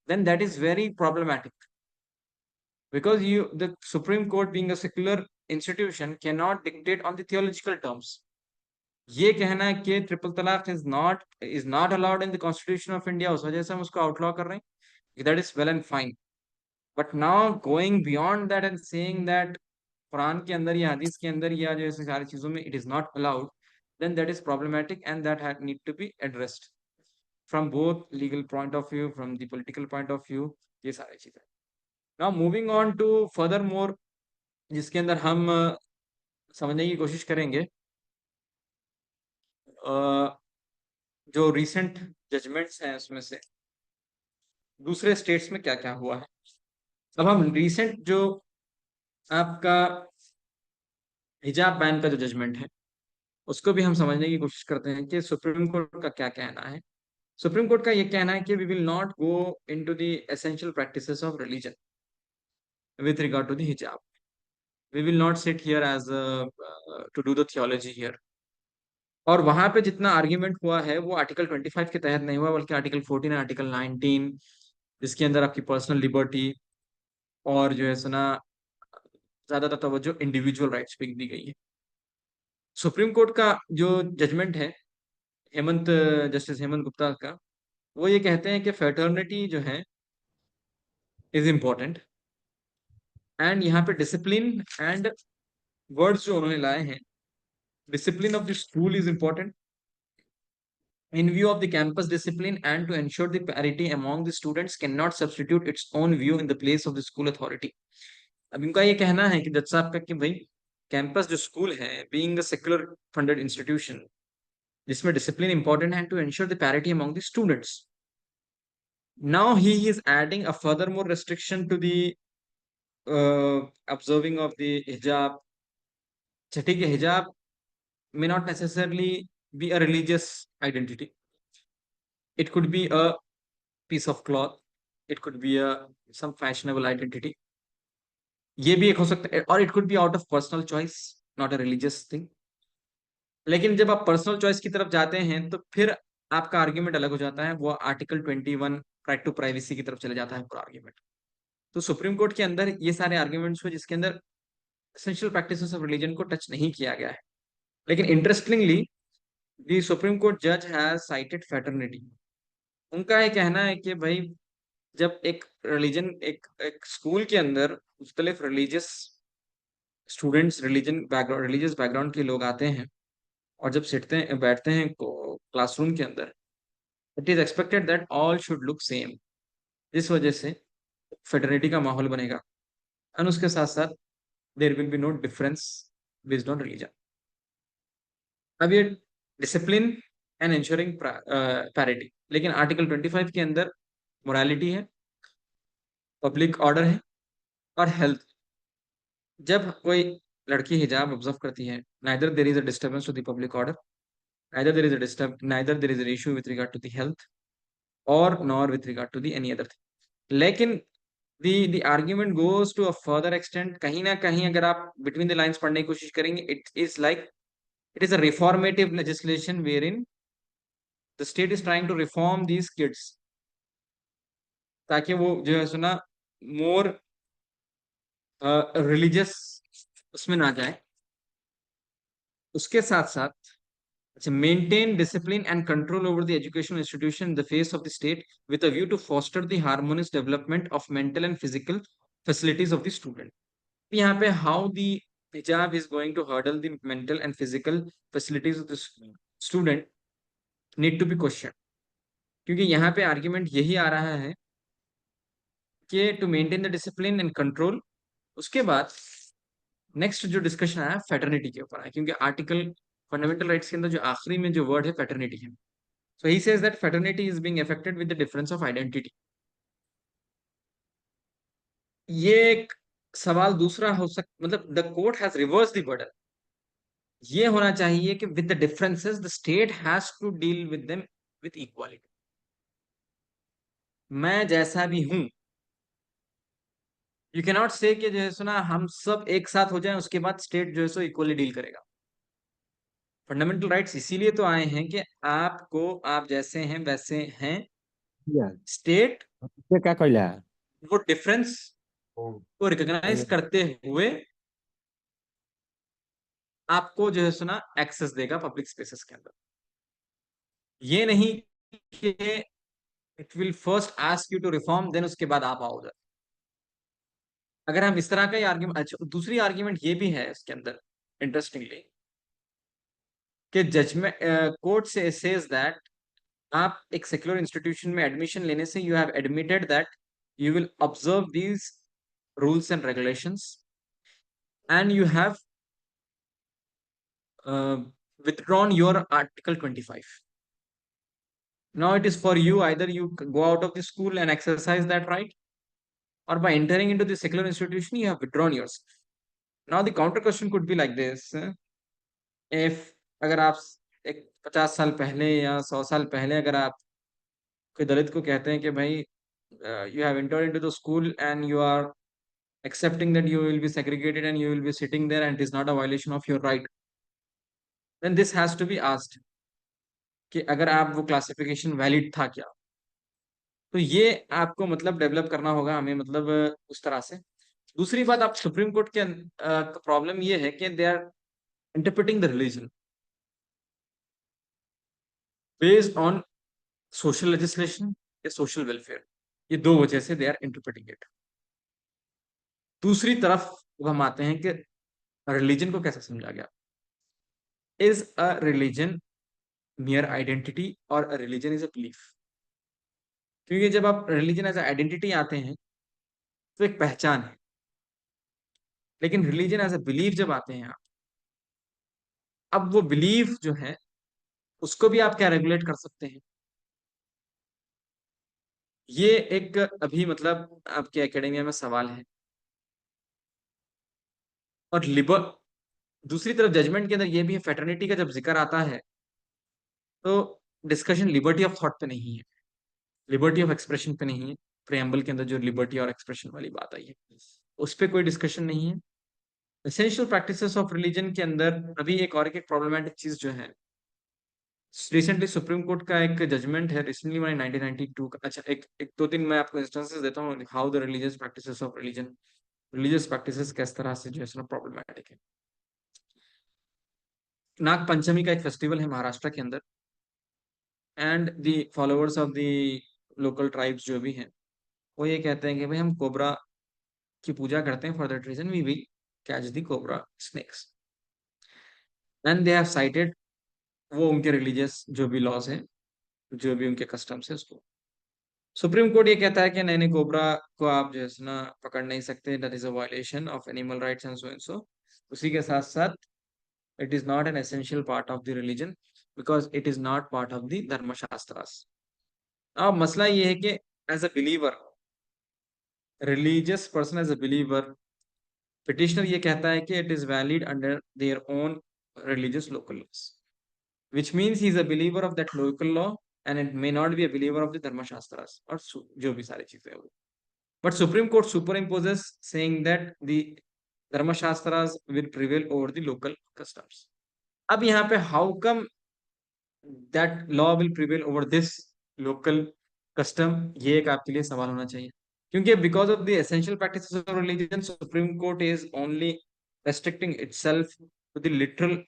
B: then that is very problematic, because the Supreme Court, being a secular institution, cannot dictate on the theological terms. ये कहना है कि triple talaq is not allowed in the constitution of India, उस वजह से हम उसको outlaw कर रहे हैं, that is well and fine, but now going beyond that and saying that Quran के अंदर या हदीस के अंदर या जो ऐसी सारी चीजों में it is not allowed, then that is problematic and that need to be addressed from both legal point of view, from the political point of view, ये सारी चीजें। Now moving on to further more, जिसके अंदर हम समझने की कोशिश करेंगे जो रिसेंट जजमेंट्स हैं उसमें से दूसरे स्टेट्स में क्या क्या हुआ है। अब हम रिसेंट जो आपका हिजाब बैन का जो जजमेंट है उसको भी हम समझने की कोशिश करते हैं कि सुप्रीम कोर्ट का क्या कहना है। सुप्रीम कोर्ट का ये कहना है कि we will not go into the essential practices of religion with regard to the hijab. We will not sit here as to do the theology here. और वहां पे जितना आर्ग्यूमेंट हुआ है वो आर्टिकल 25 के तहत नहीं हुआ, बल्कि आर्टिकल 14 और आर्टिकल 19, जिसके अंदर आपकी पर्सनल लिबर्टी और जो है सुना ज्यादातर तवज्जो इंडिविजुअल राइट्स पे दी गई है। सुप्रीम कोर्ट का जो जजमेंट है हेमंत जस्टिस हेमंत गुप्ता का, वो ये कहते हैं कि फैटर्निटी जो है इज इम्पोर्टेंट, एंड यहाँ पे डिसिप्लिन एंड वर्ड्स जो उन्होंने लाए हैं, discipline of the school is important in view of the campus discipline, and to ensure the parity among the students cannot substitute its own view in the place of the school authority। अब इनका ये कहना है कि जज साहब का कि भाई कैंपस जो स्कूल है being a secular funded institution जिसमें डिसिप्लिन इंपॉर्टेंट है, to ensure the parity among the students. Now he is adding a further more restriction to the observing of the hijab। अच्छा ठीक है, हिजाब may not necessarily be a religious identity, it could be a piece of cloth, it could be a some fashionable identity, ये भी एक हो सकता है, और it could be out of personal choice, not a religious thing. लेकिन जब आप पर्सनल चॉइस की तरफ जाते हैं तो फिर आपका आर्ग्यूमेंट अलग हो जाता है, वो आर्टिकल 21 राइट टू प्राइवेसी की तरफ चले जाता है पूरा आर्ग्यूमेंट। तो सुप्रीम कोर्ट के अंदर ये सारे आर्ग्यूमेंट्स हुए जिसके अंदर एसेंशियल प्रैक्टिसेस ऑफ रिलीजन को टच नहीं किया गया है। लेकिन इंटरेस्टिंगली द सुप्रीम कोर्ट जज हैज साइटेड फैटर्निटी। उनका ये कहना है कि भाई जब एक रिलीजन एक स्कूल के अंदर मुख्तलिफ रिलीजियस स्टूडेंट्स रिलीजियस बैकग्राउंड के लोग आते हैं और जब बैठते हैं क्लासरूम के अंदर, it is expected that all should look same, जिस वजह से फेडरेटी का माहौल बनेगा, एंड उसके साथ साथ there will be no difference based on religion. अब ये डिसिप्लिन एंड इंश्योरिंग पैरिटी, लेकिन आर्टिकल 25 के अंदर मोरालिटी है, पब्लिक ऑर्डर है और हेल्थ। जब कोई लड़की हिजाब ऑब्जर्व करती है, neither there is a disturbance to the public order, neither there is a issue with regard to the health, और nor with regard to the any other thing. लेकिन the argument goes to a further extent, कहीं ना कहीं अगर आप between the lines पढ़ने की कोशिश करेंगे, it is like it is a reformative legislation wherein the state is trying to reform these kids, ताकि वो जो है सुना मोर रिलीजियस उसमें ना जाए। उसके साथ साथ अच्छा, maintain discipline and control over the educational institution in the face of the state with a view to foster the harmonious development of mental and physical facilities of the student। यहाँ पे how the hijab is going to hurdle the mental and physical facilities of the student need to be questioned, क्योंकि यहाँ पे argument यही आ रहा है कि to maintain the discipline and control. उसके बाद नेक्स्ट जो डिस्कशन आया फेटर्निटी के ऊपर है, क्योंकि आर्टिकल फंडामेंटल राइट्स के अंदर जो आखिरी में जो वर्ड है फेटर्निटी है। So she says that fraternity is being affected with the difference of identity. ये एक सवाल दूसरा हो सकता, मतलब the court has reverse the burden. ये होना चाहिए कि with the differences the state has to deal with them with equality. मैं जैसा भी हूं, यू कैन नॉट से कि जो है सुना हम सब एक साथ हो जाएं उसके बाद स्टेट जो है सो इक्वली डील करेगा। फंडामेंटल राइट्स इसीलिए तो आए हैं कि आपको, आप जैसे हैं वैसे हैं।
C: Iya,
B: स्टेट
C: itu क्या कहला?
B: वो डिफरेंस को रिकॉग्नाइज करते हुए आपको जो है सुना एक्सेस देगा पब्लिक स्पेसेस के अंदर। ये नहीं कि it will first ask you to reform then उसके बाद आप आओ उधर। अगर हम इस तरह का ही आर्ग्यूमेंट, अच्छा दूसरी आर्ग्यूमेंट ये भी है इसके अंदर इंटरेस्टिंगली, कि जजमेंट कोर्ट से सेज दैट आप एक सेक्युलर इंस्टीट्यूशन में एडमिशन लेने से you have admitted that you will observe these rules and regulations and you have withdrawn your article 25. Now it is for you, either you go out of the school and exercise that right, or by entering into the secular institution you have withdrawn yourself. Now the counter question could be like this: if अगर आप एक 50 साल पहले या 100 साल पहले अगर आप कोई दलित को कहते हैं कि भाई you have entered into the school and you are accepting that you will be segregated and you will be sitting there and it is not a violation of your right, then this has to be asked कि अगर आप वो classification valid था क्या। तो ये आपको मतलब डेवलप करना होगा हमें, मतलब उस तरह से। दूसरी बात, आप सुप्रीम कोर्ट के प्रॉब्लम ये है कि they are interpreting the religion based on social legislation या सोशल वेलफेयर। ये दो वजह से दे आर इंटरप्रेटिंग इट। दूसरी तरफ अब हम आते हैं कि रिलीजन को कैसे समझा गया। इज अ रिलीजन मियर आइडेंटिटी और रिलीजन इज अ बिलीफ? क्योंकि जब आप रिलीजन एज आइडेंटिटी आते हैं तो एक पहचान है, लेकिन रिलीजन एज अ बिलीफ जब आते हैं आप, अब वो बिलीफ जो है उसको भी आप क्या रेगुलेट कर सकते हैं? ये एक अभी मतलब आपके एकेडमिया में सवाल है। और लिबर दूसरी तरफ जजमेंट के अंदर ये भी है, फेटर्निटी का जब जिक्र आता है तो डिस्कशन लिबर्टी ऑफ थॉट पे नहीं है, लिबर्टी ऑफ एक्सप्रेशन पे नहीं है। प्रेम्बल के अंदर जो लिबर्टी और एक्सप्रेशन वाली बात आई है उस पर कोई डिस्कशन नहीं है। एसेंशियल प्रैक्टिसेस ऑफ रिलीजन के अंदर अभी एक प्रॉब्लमेटिक चीज जो है, रिसेंटली सुप्रीम कोर्ट का एक जजमेंट है रिसेंटली मैंने 1992 का, अच्छा एक दो तीन मैं आपको इंस्टेंसेस देता हूँ how the religious practices of religious practices किस तरह से जो है प्रॉब्लमेटिक है। नाग पंचमी का एक फेस्टिवल है महाराष्ट्र के अंदर, and the followers of the local tribes जो भी हैं वो ये कहते हैं कि भाई हम कोबरा की पूजा करते हैं, for that reason we will catch the cobra snakes. And they have cited वो उनके रिलीजियस जो भी लॉज हैं, जो भी उनके कस्टम्स है उसको। सुप्रीम कोर्ट ये कहता है कि नहीं नहीं, कोबरा को आप जो है ना पकड़ नहीं सकते, that is a violation of animal rights and so. उसी के साथ साथ it is not an essential part of the religion because it is not part of the Dharmashastras. अब मसला ये है कि as a believer, religious person as a believer, petitioner ये कहता है कि it is valid under their own religious local laws, which means he is a believer of that local law and it may not be a believer of the dharma shastras और जो भी सारी चीजें हैं वो। But Supreme Court superimposes saying that the dharma shastras will prevail over the local customs. अब यहाँ पे how come that law will prevail over this local custom, ये एक आपके लिए सवाल होना चाहिए। क्योंकि because of the essential practices of religion, Supreme Court is only restricting itself to the literal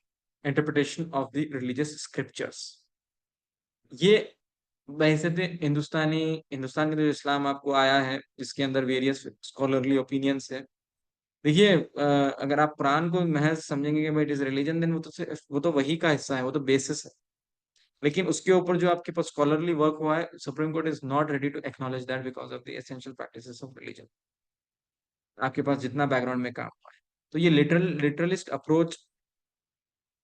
B: interpretation of the religious scriptures. ये बहसत हिंदुस्तान के जो इस्लाम आपको आया है जिसके अंदर वेरियस स्कॉलरली ओपिनियंस है। देखिए अगर आप कुरान को महज समझेंगे कि भाई इट इज रिलीजन, देन वो तो वही का हिस्सा है, वो तो बेसिस है। लेकिन उसके ऊपर जो आपके पास स्कॉलरली वर्क हुआ है, Supreme court is not ready to acknowledge that because of the essential practices of religion. आपके पास जितना बैकग्राउंड में काम हुआ है, तो ये literalist approach,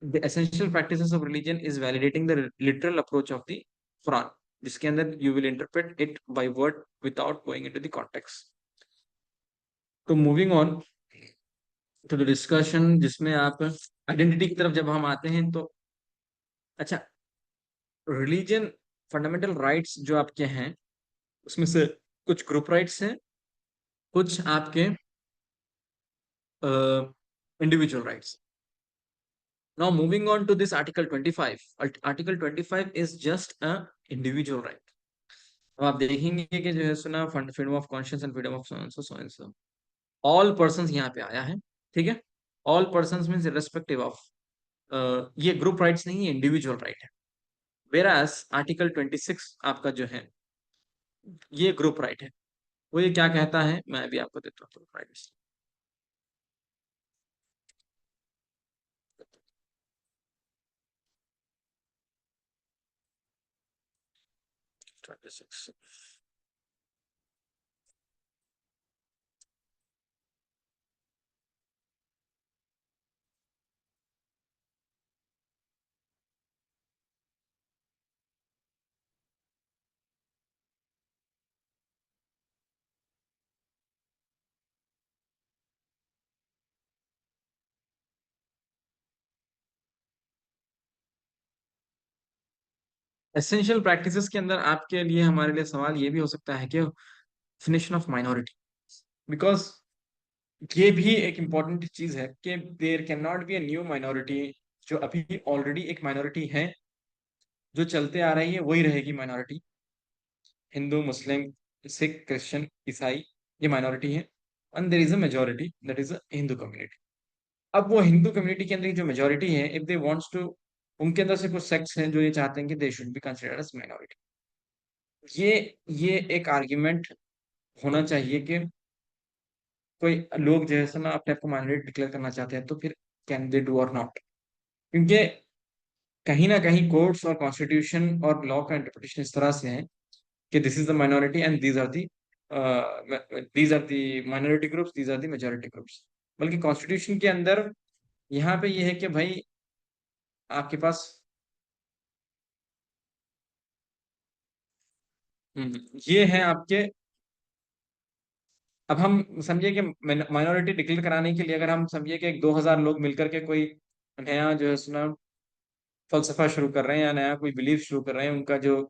B: the essential practices of religion is validating the literal approach of the Quran, जिसके अंदर you will interpret it by word without going into the context. तो moving on, to the discussion जिसमें आप identity की तरफ जब हम आते हैं तो अच्छा, रिलीजन फंडामेंटल राइट्स जो आपके हैं उसमें से कुछ ग्रुप राइट्स हैं, कुछ आपके individual rights. Now moving on to this Article 25. Article 25 is just a individual right. अब आप देखेंगे कि जो है सुना freedom of conscience and freedom of so and so all persons यहाँ पे आया है. ठीक है, all persons means irrespective of, ये ग्रुप राइट्स नहीं है, इंडिविजुअल राइट है. वेरास आर्टिकल 26 आपका जो है ये ग्रुप राइट है. वो ये क्या कहता है मैं अभी आपको देता हूँ ग्रुप राइट्स. 26. एसेंशियल प्रैक्टिसेस के अंदर आपके लिए हमारे लिए सवाल ये भी हो सकता है कि डेफिनेशन ऑफ माइनॉरिटी, बिकॉज ये भी एक इम्पॉर्टेंट चीज है कि there can not be a new minority. जो अभी ऑलरेडी एक माइनॉरिटी है जो चलते आ रही है वही रहेगी minority. Hindu, Muslim, Sikh, Christian, ईसाई, ये माइनॉरिटी है. And there is a majority, that is a Hindu community. अब वो हिंदू कम्युनिटी के अंदर जो मेजोरिटी है, इफ दे वांट्स टू, उनके अंदर से कुछ सेक्ट्स हैं जो ये चाहते हैं कि they should be considered as minority. ये ये एक आर्ग्यूमेंट होना चाहिए कि कोई लोग जो है ना अपने आप को माइनॉरिटी डिक्लेयर करना चाहते हैं तो फिर कैन दे डू और नॉट. क्योंकि कहीं ना कहीं कोर्ट्स और कॉन्स्टिट्यूशन और लॉ का इंटरप्रिटेशन इस तरह से है कि this is the minority and these are the minority groups, these are the majority groups. बल्कि कॉन्स्टिट्यूशन के अंदर यहाँ पे ये है कि भाई आपके पास ये है आपके. अब हम समझिए कि माइनॉरिटी डिक्लेयर कराने के लिए अगर हम समझिए कि 2000 लोग मिलकर के कोई नया जो है सुना फलसफा शुरू कर रहे हैं या नया कोई बिलीफ शुरू कर रहे हैं, उनका जो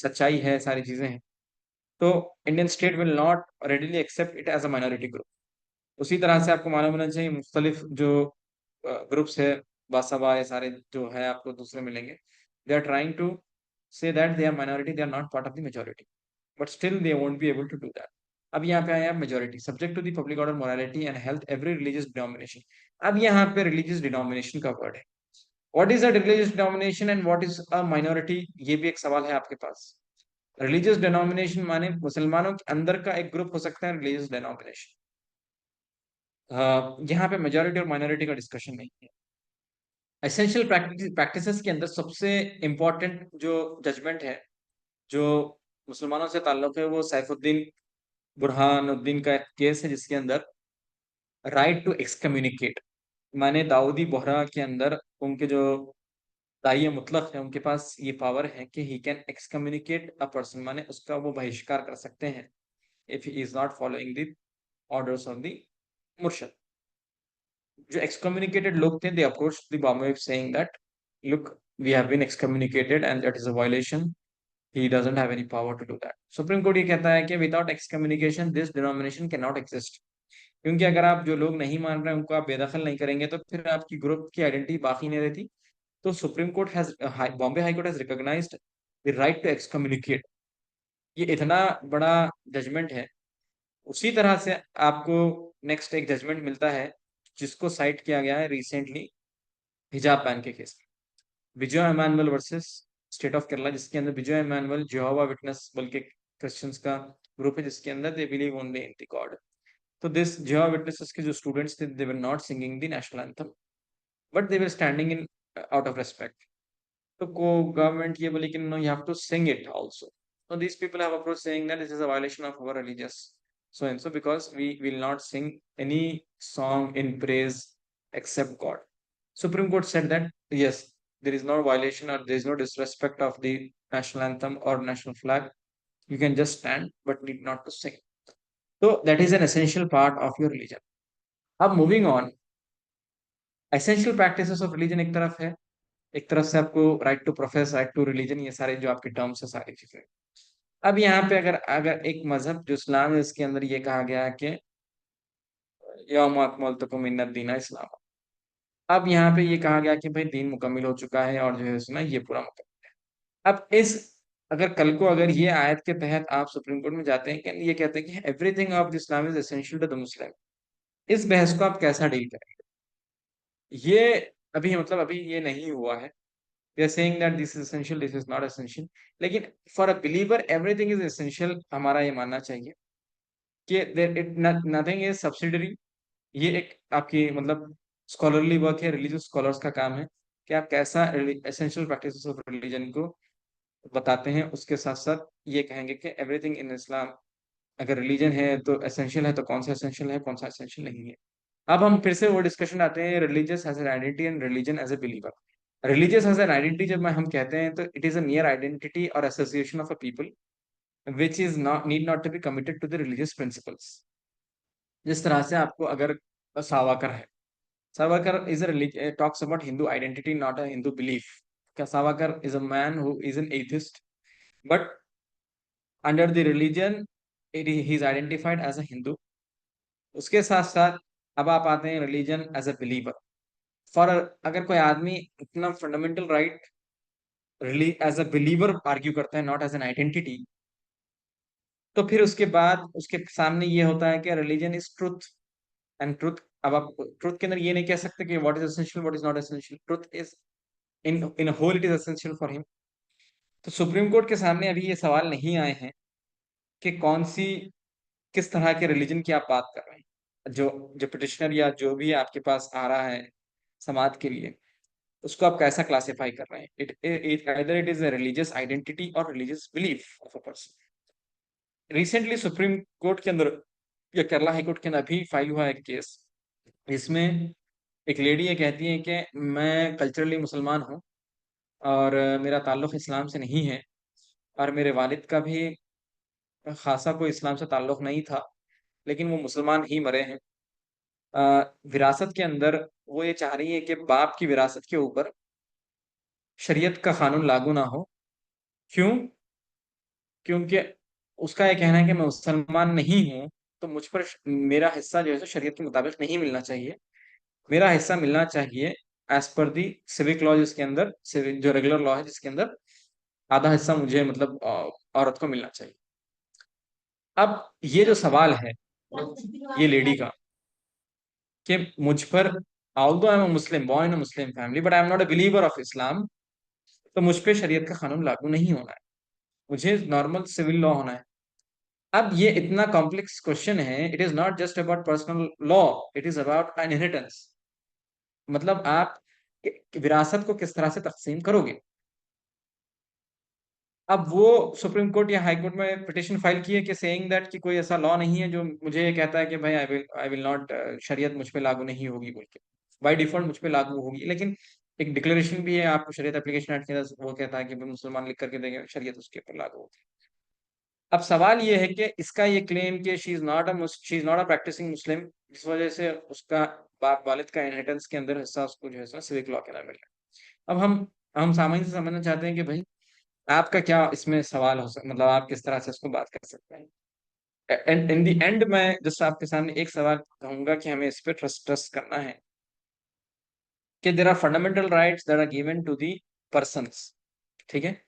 B: सच्चाई है, सारी चीजें हैं, तो Indian state will not readily accept it as a minority group. उसी तरह से आपको मालूम होना चाहिए मुख्तलिफ जो ग्रुप्स है, बासबा, ये सारे जो है आपको दूसरे मिलेंगे, they are trying to say that they are minority, they are not part of the majority, but still they won't be able to do that. अब यहाँ पे आया majority subject to the public order, morality and health every religious denomination. अब यहाँ पे religious denomination का word है. What is a religious denomination and what is a minority, ये भी एक सवाल है आपके पास. रिलीजियस डिनोमिनेशन माने मुसलमानों के अंदर का एक ग्रुप हो सकता है रिलीजियस डिनोमिनेशन. यहाँ पे मेजोरिटी और माइनॉरिटी का डिस्कशन नहीं है. एसेंशियल प्रैक्टिसेस के अंदर सबसे इंपॉर्टेंट जो जजमेंट है जो मुसलमानों से ताल्लुक है वो सैफुद्दीन बुरहानुद्दीन का एक केस है जिसके अंदर राइट टू एक्सकम्युनिकेट, माने दाऊदी बोहरा के अंदर उनके जो दाई मुतलक है उनके पास ये पावर है कि ही कैन एक्सकम्युनिकेट अ पर्सन, माने उसका वो बहिष्कार कर सकते हैं if he is not following the orders of the मुर्शद. जो एक्सकम्युनिकेटेड लोग थे they approach the Bombay saying that look we have been excommunicated and that is a violation, he doesn't have any power to do that. Supreme court ये कहता है कि without excommunication this denomination can not exist. क्योंकि अगर आप जो लोग नहीं मान रहे हैं उनको आप बेदखल नहीं करेंगे तो फिर आपकी ग्रुप की आइडेंटिटी बाकी नहीं रहती. तो supreme court has, Bombay high court has recognised the right to excommunicate. ये इतना बड़ा जजमेंट है. उसी तरह से आपको नेक्स्ट एक जजमेंट मिलता है जिसको साइट किया गया है रिसेंटली हिजाब बैन के केस में, Vijay Emmanuel versus state of Kerala, जिसके अंदर विजय एमानुअल जेहोवा विटनेस बल्कि क्रिश्चियंस का ग्रुप है जिसके अंदर they believe only in the god. तो दिस जेहोवा विटनेसेस के जो स्टूडेंट्स थे they were not singing the national anthem but they were standing in out of respect. तो को गवर्नमेंट ये बोली कि no you have to sing it also. So these people have approached saying that this is a violation of our religious so and so because we will not sing any song in praise except God. Supreme Court said that yes, there is no violation or there is no disrespect of the national anthem or national flag. You can just stand but need not to sing. So that is an essential part of your religion. Now moving on, essential practices of religion एक तरफ है, एक तरफ से आपको right to profess, right to religion, ये सारे जो आपके टर्म्स है सारी चीजें। अब यहाँ पे अगर अगर एक मजहब जो इस्लाम है इसके अंदर ये कहा गया है कि यौम अकमलतुकुम मिनद्दीन इस्लाम, अब यहाँ पे ये कहा गया कि भाई दीन मुकम्मिल हो चुका है और जो है सुना ये पूरा मुकम्मिल है। अब इस अगर कल को अगर ये आयत के तहत आप सुप्रीम कोर्ट में जाते हैं कि ये कहते हैं कि everything of the Islam is essential to the Muslim, इस बहस को आप कैसा डील करेंगे? ये अभी मतलब अभी ये नहीं हुआ है। We are saying that this is essential, this is not essential, लेकिन for a believer everything is essential, हमारा ये मानना चाहिए कि there it nothing is subsidiary. ये एक आपकी मतलब स्कॉलरली वर्क है, रिलीजियस स्कॉलर्स का काम है कि आप कैसा एसेंशियल प्रैक्टिसेस ऑफ रिलीजन को बताते हैं। उसके साथ साथ ये कहेंगे कि एवरीथिंग इन इस्लाम, अगर रिलीजन है तो एसेंशियल है, तो कौन सा एसेंशियल है कौन सा एसेंशियल नहीं है। अब हम फिर से वो डिस्कशन आते हैं religious as an identity and religion as a believer. Religious as an identity जब हम कहते हैं तो it is a near identity और association of a people which is not need not to be committed to the religious principles. जिस तरह से आपको अगर सावरकर है, Savarkar is a talks about Hindu identity not a Hindu belief. क्या Savarkar is a man who is an atheist, but under the religion he is identified as a Hindu. उसके साथ साथ अब आप आते हैं religion as a believer. For अगर कोई आदमी इतना fundamental right as a believer argue करता है नॉट एज एन आइडेंटिटी, तो फिर उसके बाद उसके सामने ये होता है कि religion is truth and truth. अब आप ट्रुथ के अंदर ये नहीं कह सकते कि what is essential what is not essential, truth is in whole it is essential for him. तो सुप्रीम कोर्ट के सामने अभी ये सवाल नहीं आए हैं कि कौन सी किस तरह के रिलीजन की आप बात कर रहे हैं। जो जो पिटिशनर या जो भी आपके पास आ रहा है समाज के लिए, उसको आप कैसा क्लासिफाई कर रहे हैं? It either it is a religious identity और religious belief of a person. Recently supreme court के अंदर या केरला हाई कोर्ट के अंदर अभी फाइल हुआ है एक केस, इसमें एक लेडी ये कहती है कि मैं कल्चरली मुसलमान हूँ और मेरा ताल्लुक इस्लाम से नहीं है, और मेरे वालिद का भी खासा कोई इस्लाम से ताल्लुक नहीं था, लेकिन वो मुसलमान ही मरे हैं। विरासत के अंदर वो ये चाह रही है कि बाप की विरासत के ऊपर शरीयत का कानून लागू ना हो। क्यों? क्योंकि उसका ये कहना है कि मैं मुसलमान नहीं हूँ, तो मुझ पर मेरा हिस्सा जो है शरीयत के मुताबिक नहीं मिलना चाहिए। मेरा हिस्सा मिलना चाहिए एज पर दी सिविक लॉ, जिसके अंदर सिविक जो रेगुलर लॉ है जिसके अंदर आधा हिस्सा मुझे मतलब औरत को मिलना चाहिए। अब ये जो सवाल है ये लेडी का कि मुझ पर, although I am a Muslim born in a Muslim family but I am not a believer of Islam, तो मुझ पे शरीयत का कानून लागू नहीं होना है, मुझे नॉर्मल सिविल लॉ होना है। अब ये इतना कॉम्प्लेक्स क्वेश्चन है, it is not just about personal law, it is about an inheritance. मतलब आप विरासत को किस तरह से तकसीम करोगे। अब वो सुप्रीम कोर्ट या हाई कोर्ट में पिटिशन फाइल की है कि सेइंग दैट कि कोई ऐसा लॉ नहीं है जो मुझे ये कहता है कि भाई आई विल नॉट, शरीयत मुझ पे लागू नहीं होगी बोल के, बाय डिफॉल्ट मुझ पे लागू होगी। लेकिन एक डिक्लेरेशन भी है आपको शरीयत एप्लीकेशन एक्ट के अंदर, वो कहता है कि भाई मुसलमान लिख करके देंगे शरीयत उसके ऊपर लागू होगी। अब सवाल ये है कि इसका ये क्लेम कि she is not a practising Muslim, इस वजह से उसका बाप वालिद का इनहेरिटेंस के अंदर हिस्सा उसको जो है सिविक लॉ के अंदर मिल रहा है। अब हम सामान्य से समझना चाहते हैं कि भाई आपका क्या इसमें सवाल हो सकता, मतलब आप किस तरह से इसको बात कर सकते हैं। एंड इन द एंड मैं जस्ट आपके सामने एक सवाल कहूंगा कि हमें इस पे ट्रस्ट करना है कि there are fundamental rights that are given to the persons. ठीक है,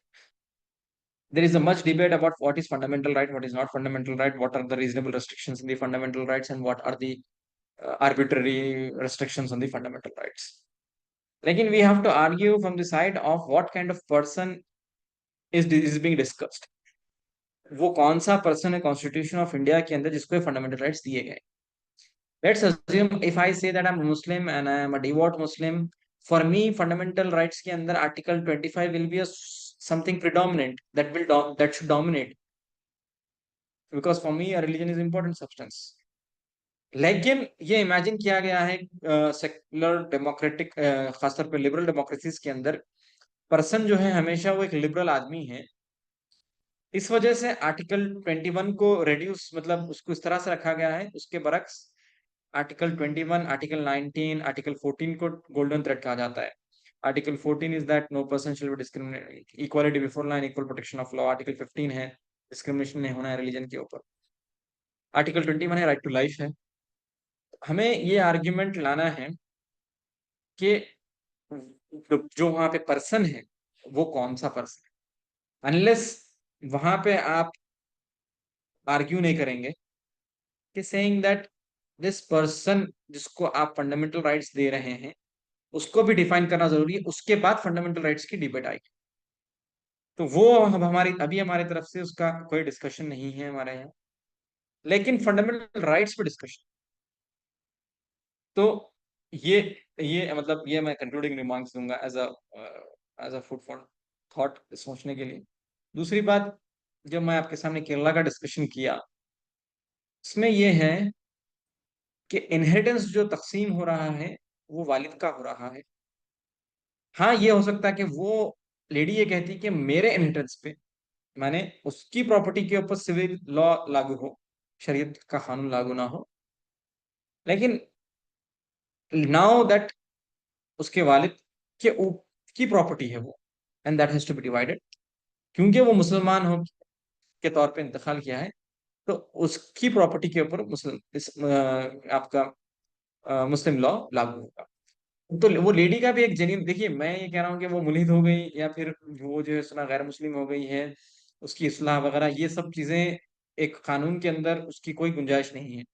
B: there is a much debate about what is fundamental right, what is not fundamental right, what are the reasonable restrictions in the fundamental rights, and what are the arbitrary restrictions on the fundamental rights. Lekin we have to argue from the side of what kind of person is being discussed. वो कौन सा person है constitution of India के अंदर जिसको fundamental rights दिए गए। Let's assume if I say that I am Muslim and I am a devote Muslim, for me fundamental rights के अंदर article 25 will be something predominant that should dominate, because for me religion is important substance. लेकिन ये imagine किया गया है secular democratic, खासतौर पर liberal democracies के अंदर पर्सन जो है हमेशा वो एक लिबरल आदमी है। इस वजह से आर्टिकल 21 को रेड्यूस, मतलब उसको इस तरह से रखा गया है उसके बरक्स आर्टिकल 21, आर्टिकल 19, आर्टिकल 14 को गोल्डन थ्रेड कहा जाता है। Article 14 is that no person shall be discriminate, equality before law and equal protection of law. Article 15 है डिस्क्रिमिनेशन नहीं होना है रिलीजन के ऊपर। आर्टिकल 21 है राइट टू लाइफ है। हमें ये आर्ग्यूमेंट लाना है कि जो वहां पे पर्सन है वो कौन सा पर्सन है। अनलेस वहां पे आप आर्ग्यू नहीं करेंगे कि सेइंग दैट दिस पर्सन जिसको आप फंडामेंटल राइट्स दे रहे हैं उसको भी डिफाइन करना जरूरी है, उसके बाद फंडामेंटल राइट्स की डिबेट आएगी। तो वो हम हमारी अभी हमारी तरफ से उसका कोई डिस्कशन नहीं है हमारे यहाँ, लेकिन फंडामेंटल राइट्स पे डिस्कशन। तो ये मतलब ये मैं कंक्लूडिंग रिमार्क्स दूंगा as a food for thought सोचने के लिए। दूसरी बात, जब मैं आपके सामने केरला का डिस्कशन किया, इसमें ये है कि इनहेरिटेंस जो तकसीम हो रहा है वो वालिद का हो रहा है। हाँ, ये हो सकता है कि वो लेडी ये कहती कि मेरे इनहेरिटेंस पे, माने उसकी प्रॉपर्टी के ऊपर सिविल लॉ लागू हो, शरीयत का कानून लागू ना हो, लेकिन नाउ दैट उसके वालिद के की प्रॉपर्टी है वो, and that has to be divided, क्योंकि वो मुसलमान हो के तौर पे इंतकाल किया है, तो उसकी प्रॉपर्टी के ऊपर आपका मुस्लिम लॉ लागू होगा। तो वो लेडी का भी एक जेन्युइन, देखिए मैं ये कह रहा हूँ कि वो मुल्हिद हो गई या फिर वो जो है सुना गैर मुस्लिम हो गई है, उसकी इस्लाह वगैरह ये सब चीजें एक कानून के अंदर उसकी कोई गुंजाइश नहीं है।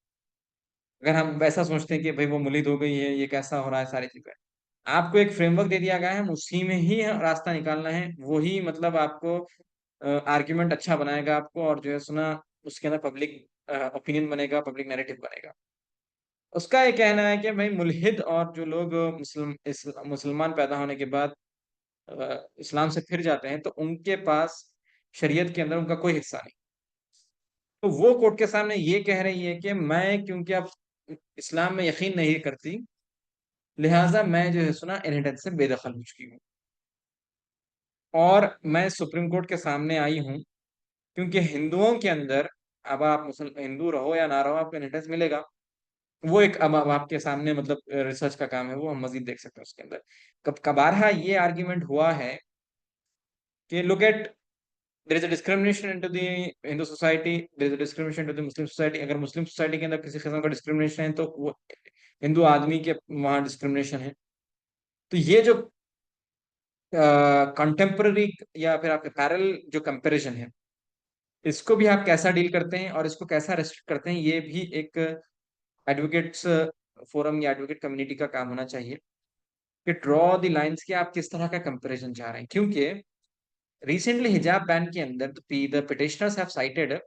B: अगर हम वैसा सोचते हैं कि भाई वो मुल्हिद हो गई है, ये कैसा हो रहा है, सारी चीजें, आपको एक फ्रेमवर्क दे दिया गया है, उसी में ही रास्ता निकालना है, वही मतलब आपको आर्ग्यूमेंट अच्छा बनाएगा आपको, और जो है सुना उसके अंदर पब्लिक ओपिनियन बनेगा, पब्लिक नैरेटिव बनेगा। उसका ये कहना है कि भाई मुल्हिद और जो लोग मुसलमान पैदा होने के बाद इस्लाम से फिर जाते हैं, तो उनके पास शरीयत के अंदर उनका कोई हिस्सा नहीं। तो वो कोर्ट के सामने ये कह रही है कि मैं क्योंकि अब इस्लाम में यकीन नहीं करती, लिहाजा मैं जो है सुना इनहेरिटेंस से बेदखल हो चुकी हूँ, और मैं सुप्रीम कोर्ट के सामने आई हूँ, क्योंकि हिंदुओं के अंदर, अब आप मुसल हिंदू रहो या ना रहो, आपको इनहेरिटेंस मिलेगा। वो एक अब आपके सामने मतलब रिसर्च का काम है, वो हम मजीद देख सकते हैं उसके अंदर। कब कबारहा ये आर्ग्यूमेंट हुआ है कि look at, there is a discrimination into the Hindu society, there is a discrimination into the Muslim society. अगर मुस्लिम सोसाइटी के अंदर किसी किस्म का डिस्क्रिमिनेशन है, तो वो हिंदू आदमी के वहां डिस्क्रिमिनेशन है। तो ये जो कंटेम्पररी या फिर आपके पैरेलल जो कंपैरिजन है, इसको भी आप कैसा डील करते हैं और इसको कैसा रेस्ट्रिक्ट करते हैं, ये भी एक एडवोकेट्स फोरम या एडवोकेट कम्युनिटी का काम होना चाहिए कि ड्रॉ द लाइंस कि आप किस तरह का कंपैरिजन चाह रहे हैं। क्योंकि रिसेंटली हिजाब बैन के अंदर the petitioners have cited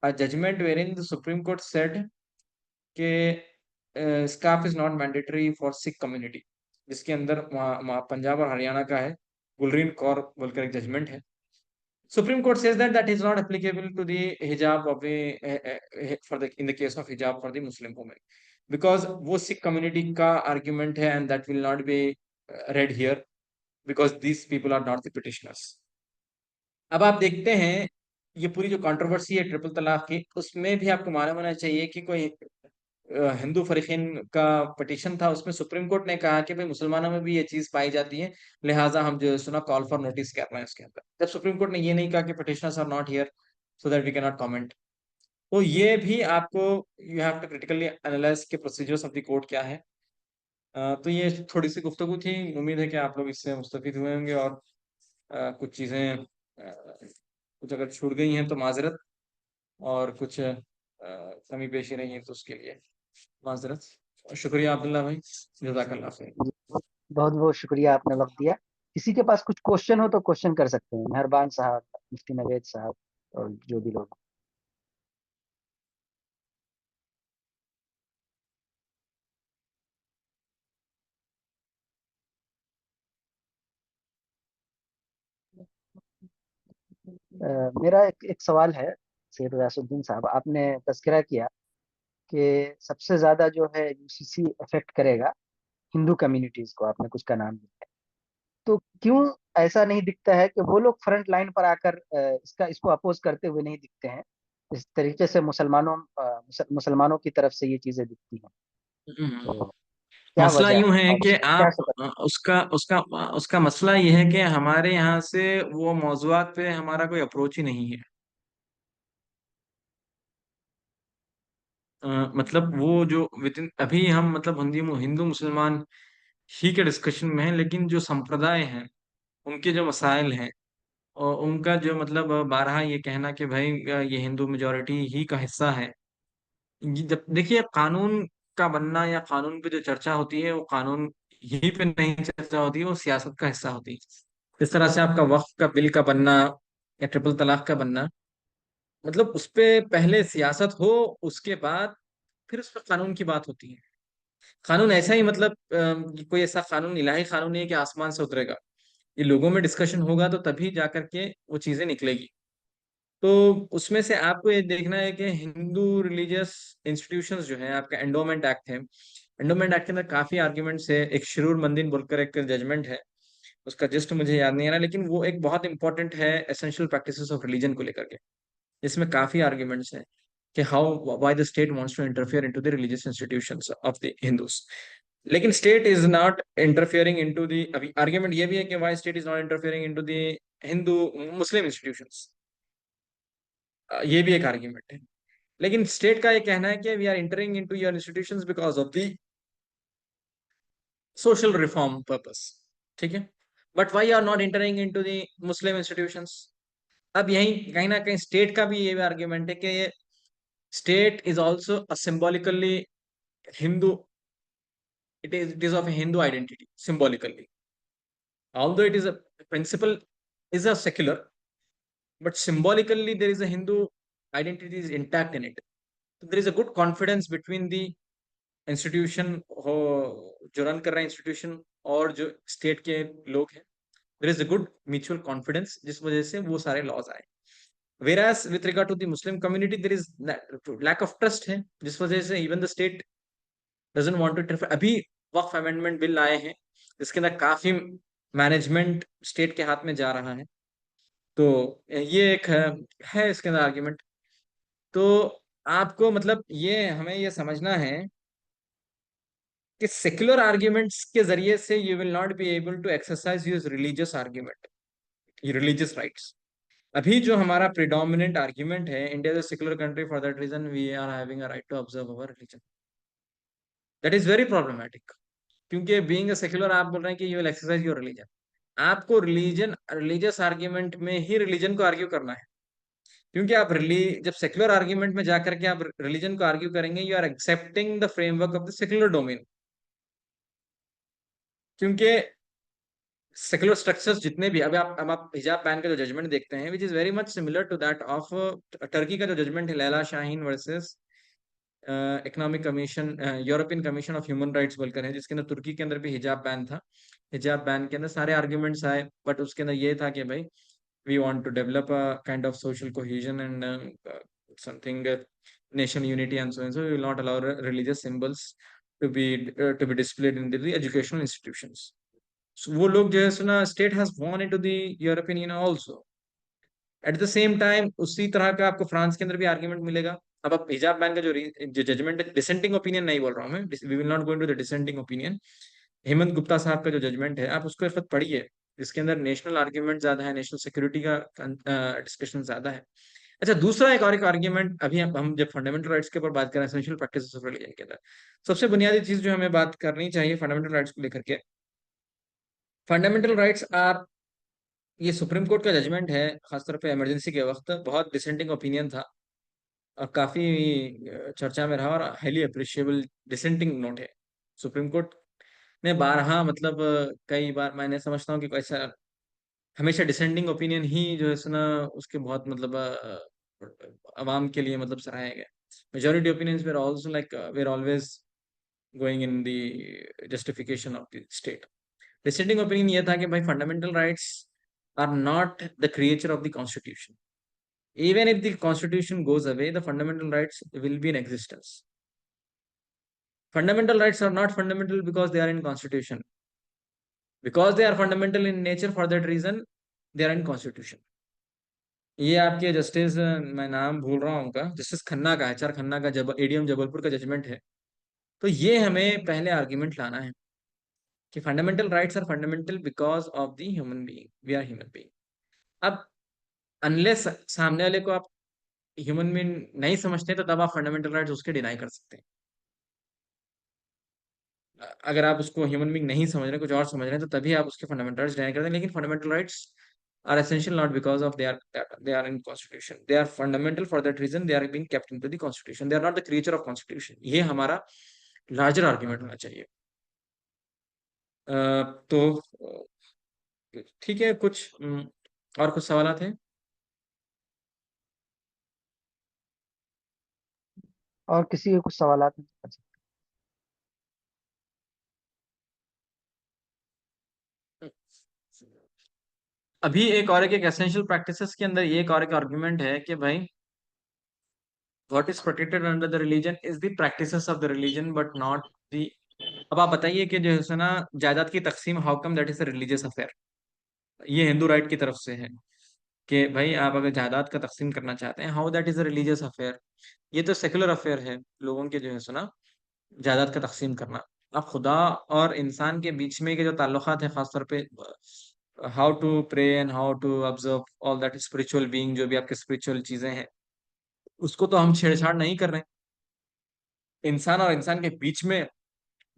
B: a judgment wherein the Supreme Court said कि scarf is not mandatory for Sikh community, जिसके अंदर वहाँ पंजाब और हरियाणा का है, गुलरीन कौर बोलकर एक जजमेंट है। Supreme Court says that that is not applicable to the hijab of the for the in the case of hijab for the Muslim women, because वो सिख कम्युनिटी का आर्ग्यूमेंट है, and that will not be read here because these people are not the petitioners. अब आप देखते हैं ये पूरी जो कंट्रोवर्सी है ट्रिपल तलाक की, उसमें भी आपको मालूम होना चाहिए कि कोई हिंदू फरीकीन का पिटीशन था, उसमें सुप्रीम कोर्ट ने कहा कि भाई मुसलमानों में भी ये चीज पाई जाती है, लिहाजा हम जो है सुना कॉल फॉर नोटिस कर रहे हैं उसके अंदर। जब सुप्रीम कोर्ट ने ये नहीं कहा कि petitioners are not here so that we can not comment, तो ये भी आपको you have to critically analyse के प्रोसीजर्स ऑफ द कोर्ट क्या है। तो ये थोड़ी सी गुफ्तगू थी, उम्मीद है कि आप लोग इससे मुस्तफीद हुए होंगे, और कुछ चीजें कुछ अगर छूट गई हैं तो माजरत, और कुछ कमी पेशी रही है तो उसके लिए माजरत। शुक्रिया अब्दुल्ला भाई, जज़ाकल्लाह खैर।
A: जी, बहुत बहुत शुक्रिया, आपने वक्त दिया। किसी के पास कुछ क्वेश्चन हो तो क्वेश्चन कर सकते हैं, मेहरबान साहब, मुफ्ती नवेद साहब, और जो भी लोग। मेरा एक सवाल है सैयद गयासुद्दीन साहब, आपने तज़किरा किया कि सबसे ज्यादा जो है यूसीसी अफेक्ट करेगा हिंदू कम्युनिटीज को, आपने कुछ का नाम लिया, तो क्यों ऐसा नहीं दिखता है कि वो लोग फ्रंट लाइन पर आकर इसको अपोज करते हुए नहीं दिखते हैं?
D: इस तरीके से मुसलमानों की तरफ से ये चीजें दिखती हैं।
B: हम्म।
D: तो क्या
B: मसला
D: वजह
B: यूं
D: है
B: है
D: और
B: कि
D: इसको
B: आप
D: कैसे
B: उसका उसका उसका मसला ये है कि हमारे यहाँ से वो मौजुआत पे हमारा कोई अप्रोच ही नहीं है। मतलब वो जो विद इन अभी हम मतलब हिंदू हिंदू मुसलमान ही के डिस्कशन में है, लेकिन जो संप्रदाय हैं उनके जो मसाइल हैं और उनका जो मतलब बारहा ये कहना कि भाई ये हिंदू मेजोरिटी ही का हिस्सा है। जब देखिए कानून का बनना या कानून पे जो चर्चा होती है वो कानून ही पे नहीं चर्चा होती है, वो सियासत का हिस्सा होती है। इस तरह से आपका वक्फ का बिल का बनना या ट्रिपल तलाक का बनना, मतलब उस पे पहले सियासत हो, उसके बाद फिर उस पर कानून की बात होती है। कानून ऐसा ही मतलब ये कोई ऐसा कानून इलाही कानून नहीं है कि आसमान से उतरेगा। ये लोगों में डिस्कशन होगा तो तभी जा करके वो चीजें निकलेगी। तो उसमें से आपको ये देखना है कि हिंदू रिलीजियस इंस्टीट्यूशंस जो है, आपका एंडोमेंट एक्ट है, एंडोमेंट एक्ट के अंदर काफी आर्ग्यूमेंट्स है। एक शिरूर मंदिन बोलकर एक जजमेंट है, उसका जस्ट मुझे याद नहीं आ रहा, लेकिन वो एक बहुत इंपॉर्टेंट है एसेंशियल प्रैक्टिसेस ऑफ रिलीजन को लेकर के। इसमें काफी आर्ग्यूमेंट्स हैं कि how why the state wants to interfere into the religious institutions of the Hindus. लेकिन state is not interfering into the, अभी आर्ग्यूमेंट ये भी है कि why state is not interfering into the Hindu Muslim institutions, ये भी एक आर्ग्यूमेंट है। लेकिन स्टेट का ये कहना है कि we are entering into your institutions because of the social reform purpose. ठीक है, but why are not entering into the Muslim institutions. अब यही कहीं ना कहीं स्टेट का भी ये आर्ग्यूमेंट है कि state is also a symbolically Hindu, it is of a Hindu identity symbolically, although it is a principle is a secular, but symbolically there is a Hindu identity is intact in it. So there is a good confidence between the institution हो जो run कर रहा है institution और जो state के लोग हैं, there is a good mutual confidence जिस वजह से वो सारे लॉज आए। Whereas with regard to the Muslim community there is lack of trust है, जिस वजह से even the state doesn't want to interfere. अभी वक्फ अमेंडमेंट बिल आए हैं जिसके अंदर काफी मैनेजमेंट स्टेट के हाथ में जा रहा है। तो ये एक है इसके अंदर आर्ग्यूमेंट। तो आपको मतलब ये हमें ये समझना है कि सेक्युलर आर्ग्यूमेंट्स के जरिए से you will not be able to exercise use religious argument, religious rights. अभी जो हमारा प्रिडोमिनेंट आर्ग्यूमेंट है, India is a secular country, for that reason we are having a right to observe our religion. That is very problematic, क्योंकि being a secular आप बोल रहे हैं कि you will exercise your religion. आपको religion religious argument में ही religion को आर्ग्यू करना है, क्योंकि आप जब सेक्युलर आर्ग्यूमेंट में जाकर के आप रिलीजन को आर्ग्यू करेंगे, you are accepting the framework of the secular domain. क्योंकि सेक्युलर स्ट्रक्चर्स जितने भी, अब आप हिजाब बैन का जो जजमेंट देखते हैं, which is very much similar to that of Turkey का जो जजमेंट है Leyla Sahin versus economic commission, European Commission of Human Rights बोलकर है, जिसके अंदर तुर्की के अंदर भी हिजाब बैन था। हिजाब बैन के अंदर सारे आर्ग्यूमेंट्स आए, बट उसके अंदर ये था कि भाई we want to develop a kind of social cohesion and something national unity and so we will not allow religious symbols to be displayed in the educational institutions. वो लोग जो है सुना state has won into the European Union also. At the same time उसी तरह का आपको France के अंदर भी आर्ग्यूमेंट मिलेगा। अब आप हिजाब बैन का जो जजमेंट है, डिसेंटिंग ओपिनियन नहीं बोल रहा हूँ मैं, we will not go into the dissenting opinion. Hemant Gupta साहब का जो जजमेंट है आप उसको इस वक्त पढ़िए, इसके अंदर नेशनल आर्ग्यूमेंट ज्यादा है, नेशनल सिक्योरिटी का डिस्कशन ज्यादा है। अच्छा, दूसरा एक आर्ग्यूमेंट, अभी हम जब फंडामेंटल राइट्स के ऊपर बात कर रहे हैं, एसेंशियल प्रैक्टिसेस ऑफ रिलीजन के अंदर सबसे बुनियादी चीज जो हमें बात करनी चाहिए फंडामेंटल राइट्स को लेकर के, फंडामेंटल राइट्स आर, ये सुप्रीम कोर्ट का जजमेंट है, खासतौर पे इमरजेंसी के वक्त बहुत डिसेंटिंग ओपिनियन था और काफी चर्चा में रहा और हाईली अप्रिशिएबल डिसेंटिंग नोट है। सुप्रीम कोर्ट ने बारहा मतलब कई बार, मैंने समझता हूँ कि ऐसा हमेशा डिसेंडिंग ओपिनियन ही जो है सुना उसके बहुत मतलब अवाम के लिए मतलब सराहे गए। Majority opinions were also like were always going in the justification of the state. Dissenting opinion ये था कि भाई fundamental rights are not the creature of the constitution. Even if the constitution goes away, the fundamental rights will be in existence. Fundamental rights are not fundamental because they are in constitution. Because they are fundamental in nature, for that reason, they are in constitution. ये आपके justice, मैं नाम भूल रहा हूँ उनका, justice Khanna का, HR Khanna का, एडीएम जबलपुर का जजमेंट है। तो ये हमें पहले आर्ग्यूमेंट लाना है कि fundamental rights are fundamental because of the human being, we are human being. अब अनलेस सामने वाले को आप ह्यूमन बीइंग नहीं समझते तो तब आप फंडामेंटल राइट्स उसके डिनाई कर सकते हैं। अगर आप उसको ह्यूमन बीइंग नहीं समझ रहे, कुछ और समझ रहे हैं, तो तभी आप उसके फंडामेंटल राइट्स डिनाई करते हैं। लेकिन fundamental rights are essential not because of they are in constitution, they are fundamental for that reason they are being kept into the constitution, they are not the creature of constitution. ये हमारा larger argument होना चाहिए। तो ठीक है, कुछ और कुछ सवाल थे?
D: और किसी के कुछ सवाल हैं?
B: अभी एक एसेंशियल प्रैक्टिसेस के अंदर ये एक और एक आर्गुमेंट है कि भाई what is protected under the religion is the practices of the religion but not the. अब आप बताइए कि जो है ना जायदाद की तकसीम, how come that is a religious affair? ये हिंदू राइट की तरफ से है कि भाई आप अगर जायदाद का तकसीम करना चाहते हैं, how that is a religious affair? ये तो सेकुलर अफेयर है, लोगों के जो है सुना जायदाद का तकसीम करना। अब खुदा और इंसान के बीच में के जो ताल्लुकात है, खासतौर पे how to pray and how to observe all that spiritual being, जो भी आपके स्पिरिचुअल चीजें हैं, उसको तो हम छेड़छाड़ नहीं कर रहे हैं। इंसान और इंसान के बीच में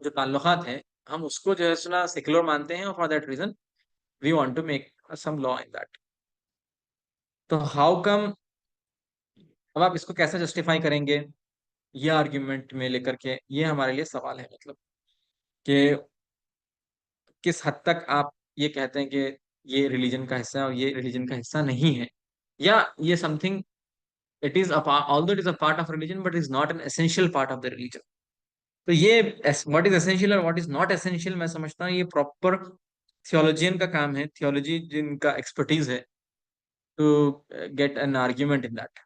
B: जो ताल्लुकात है, हम उसको जो है सुना सेकुलर मानते हैं, और for that reason we want to make some law in that. तो हाउ कम, अब आप इसको कैसे जस्टिफाई करेंगे ये आर्ग्यूमेंट में लेकर के, ये हमारे लिए सवाल है। मतलब कि किस हद तक आप ये कहते हैं कि ये रिलीजन का हिस्सा है और ये रिलीजन का हिस्सा नहीं है, या ये something it is although it is a part of religion but is not an essential part of the religion. तो ये व्हाट इज एसेंशियल और व्हाट इज नॉट एसेंशियल, मैं समझता हूँ ये प्रॉपर थियोलॉजियन का काम है, थियोलॉजी जिनका एक्सपर्टीज है, to get an argument in that,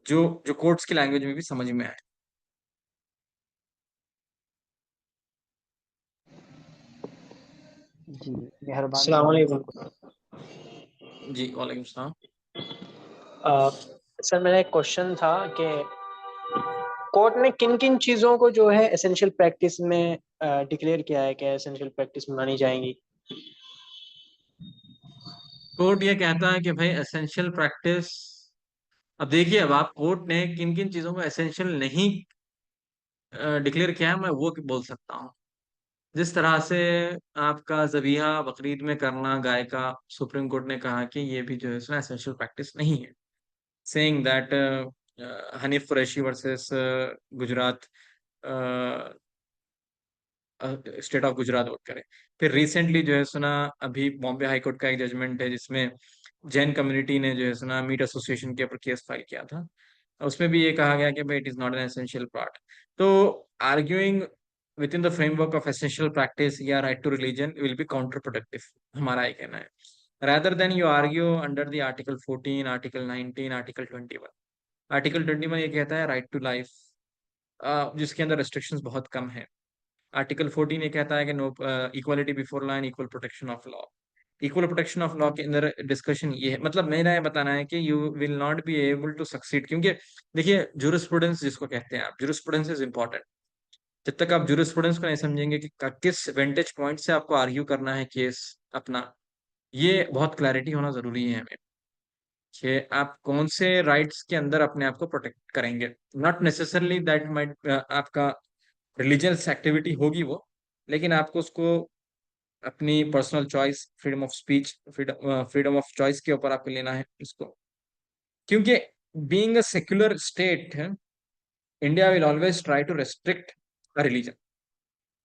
B: जो जो कोर्ट्स की लैंग्वेज में भी समझ में आए।
D: जी, मेहरबानी
E: अस्सलाम
D: आपने
E: वालेकुम।
D: बिल्कुल।
B: जी वालेकुम सलाम।
E: सर मेरा एक क्वेश्चन था कि कोर्ट ने किन किन चीज़ों को जो है एसेंशियल प्रैक्टिस में डिक्लेयर किया है कि एसेंशियल प्रैक्टिस में मानी जाएंगी?
B: कोर्ट ये कहता है कि भाई एसेंशियल प्रैक्टिस, अब देखिए, अब आप कोर्ट ने किन किन चीजों को एसेंशियल नहीं डिक्लेयर किया है, मैं वो बोल सकता हूँ। जिस तरह से आपका ज़बीहा बकरीद में करना गाय का, सुप्रीम कोर्ट ने कहा कि ये भी जो है इसमें एसेंशियल प्रैक्टिस नहीं है, saying that Hanif Qureshi versus Gujarat, state of Gujarat vote करें। फिर रिसेंटली जो है सुना, अभी बॉम्बे हाई कोर्ट का एक जजमेंट है जिसमें जैन कम्युनिटी ने जो है सुना मीट एसोसिएशन के ऊपर केस फाइल किया था, उसमें भी ये कहा गया कि भाई it is not an essential part. तो arguing within the framework of essential practice या right to religion will be counterproductive, हमारा ये कहना है, rather than you argue under the article 14, article 19, article 21। Article 21 ये कहता है right to life, जिसके अंदर रेस्ट्रिक्शंस बहुत कम है। आर्टिकल 14 ये कहता है कि no equality before law and equal protection of law. Equal protection of law के अंदर डिस्कशन ये है, मतलब मेरा ये बताना है कि you will not be able to succeed, क्योंकि देखिए जूरिस्प्रूडेंस जिसको कहते हैं आप, जूरिस्प्रूडेंस इज इंपॉर्टेंट। जब तक आप जूरिस्प्रूडेंस को नहीं समझेंगे कि किस वेंटेज पॉइंट से आपको आर्ग्यू करना है केस अपना, ये बहुत क्लैरिटी होना जरूरी है हमें, कि आप कौन से राइट्स के अंदर अपने आप को प्रोटेक्ट करेंगे। नॉट नेसेसरली दैट माइट आपका रिलीजियस एक्टिविटी होगी वो, लेकिन आपको उसको अपनी personal choice, freedom of speech, freedom of choice के ऊपर आपको लेना है इसको। क्योंकि being a secular state, India will always try to restrict a religion.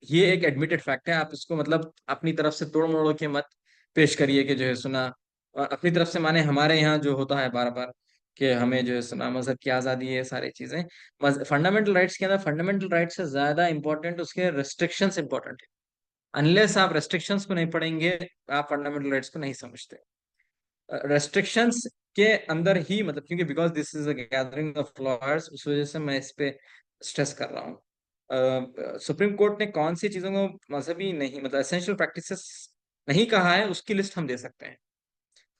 B: ये एक एडमिटेड फैक्ट है, आप इसको मतलब अपनी तरफ से तोड़ मरोड़ के मत पेश करिए कि जो है सुना, और अपनी तरफ से माने हमारे यहाँ जो होता है बार बार कि हमें जो है सुना मजहब की आज़ादी है, सारी चीज़ें फंडामेंटल राइट्स के अंदर, फंडामेंटल राइट्स से ज़्यादा इंपॉर्टेंट उसके रेस्ट्रिक्शंस इंपॉर्टेंट है। अनलेस आप रेस्ट्रिक्शंस को नहीं पढ़ेंगे, आप फंडामेंटल राइट्स को नहीं समझते। रेस्ट्रिक्शंस के अंदर ही, मतलब क्योंकि because this is a gathering of lawyers, उस वजह से मैं इस पे स्ट्रेस कर रहा हूँ। सुप्रीम कोर्ट ने कौन सी चीजों को मजहबी नहीं, मतलब एसेंशियल प्रैक्टिसेस नहीं कहा है, उसकी लिस्ट हम दे सकते हैं,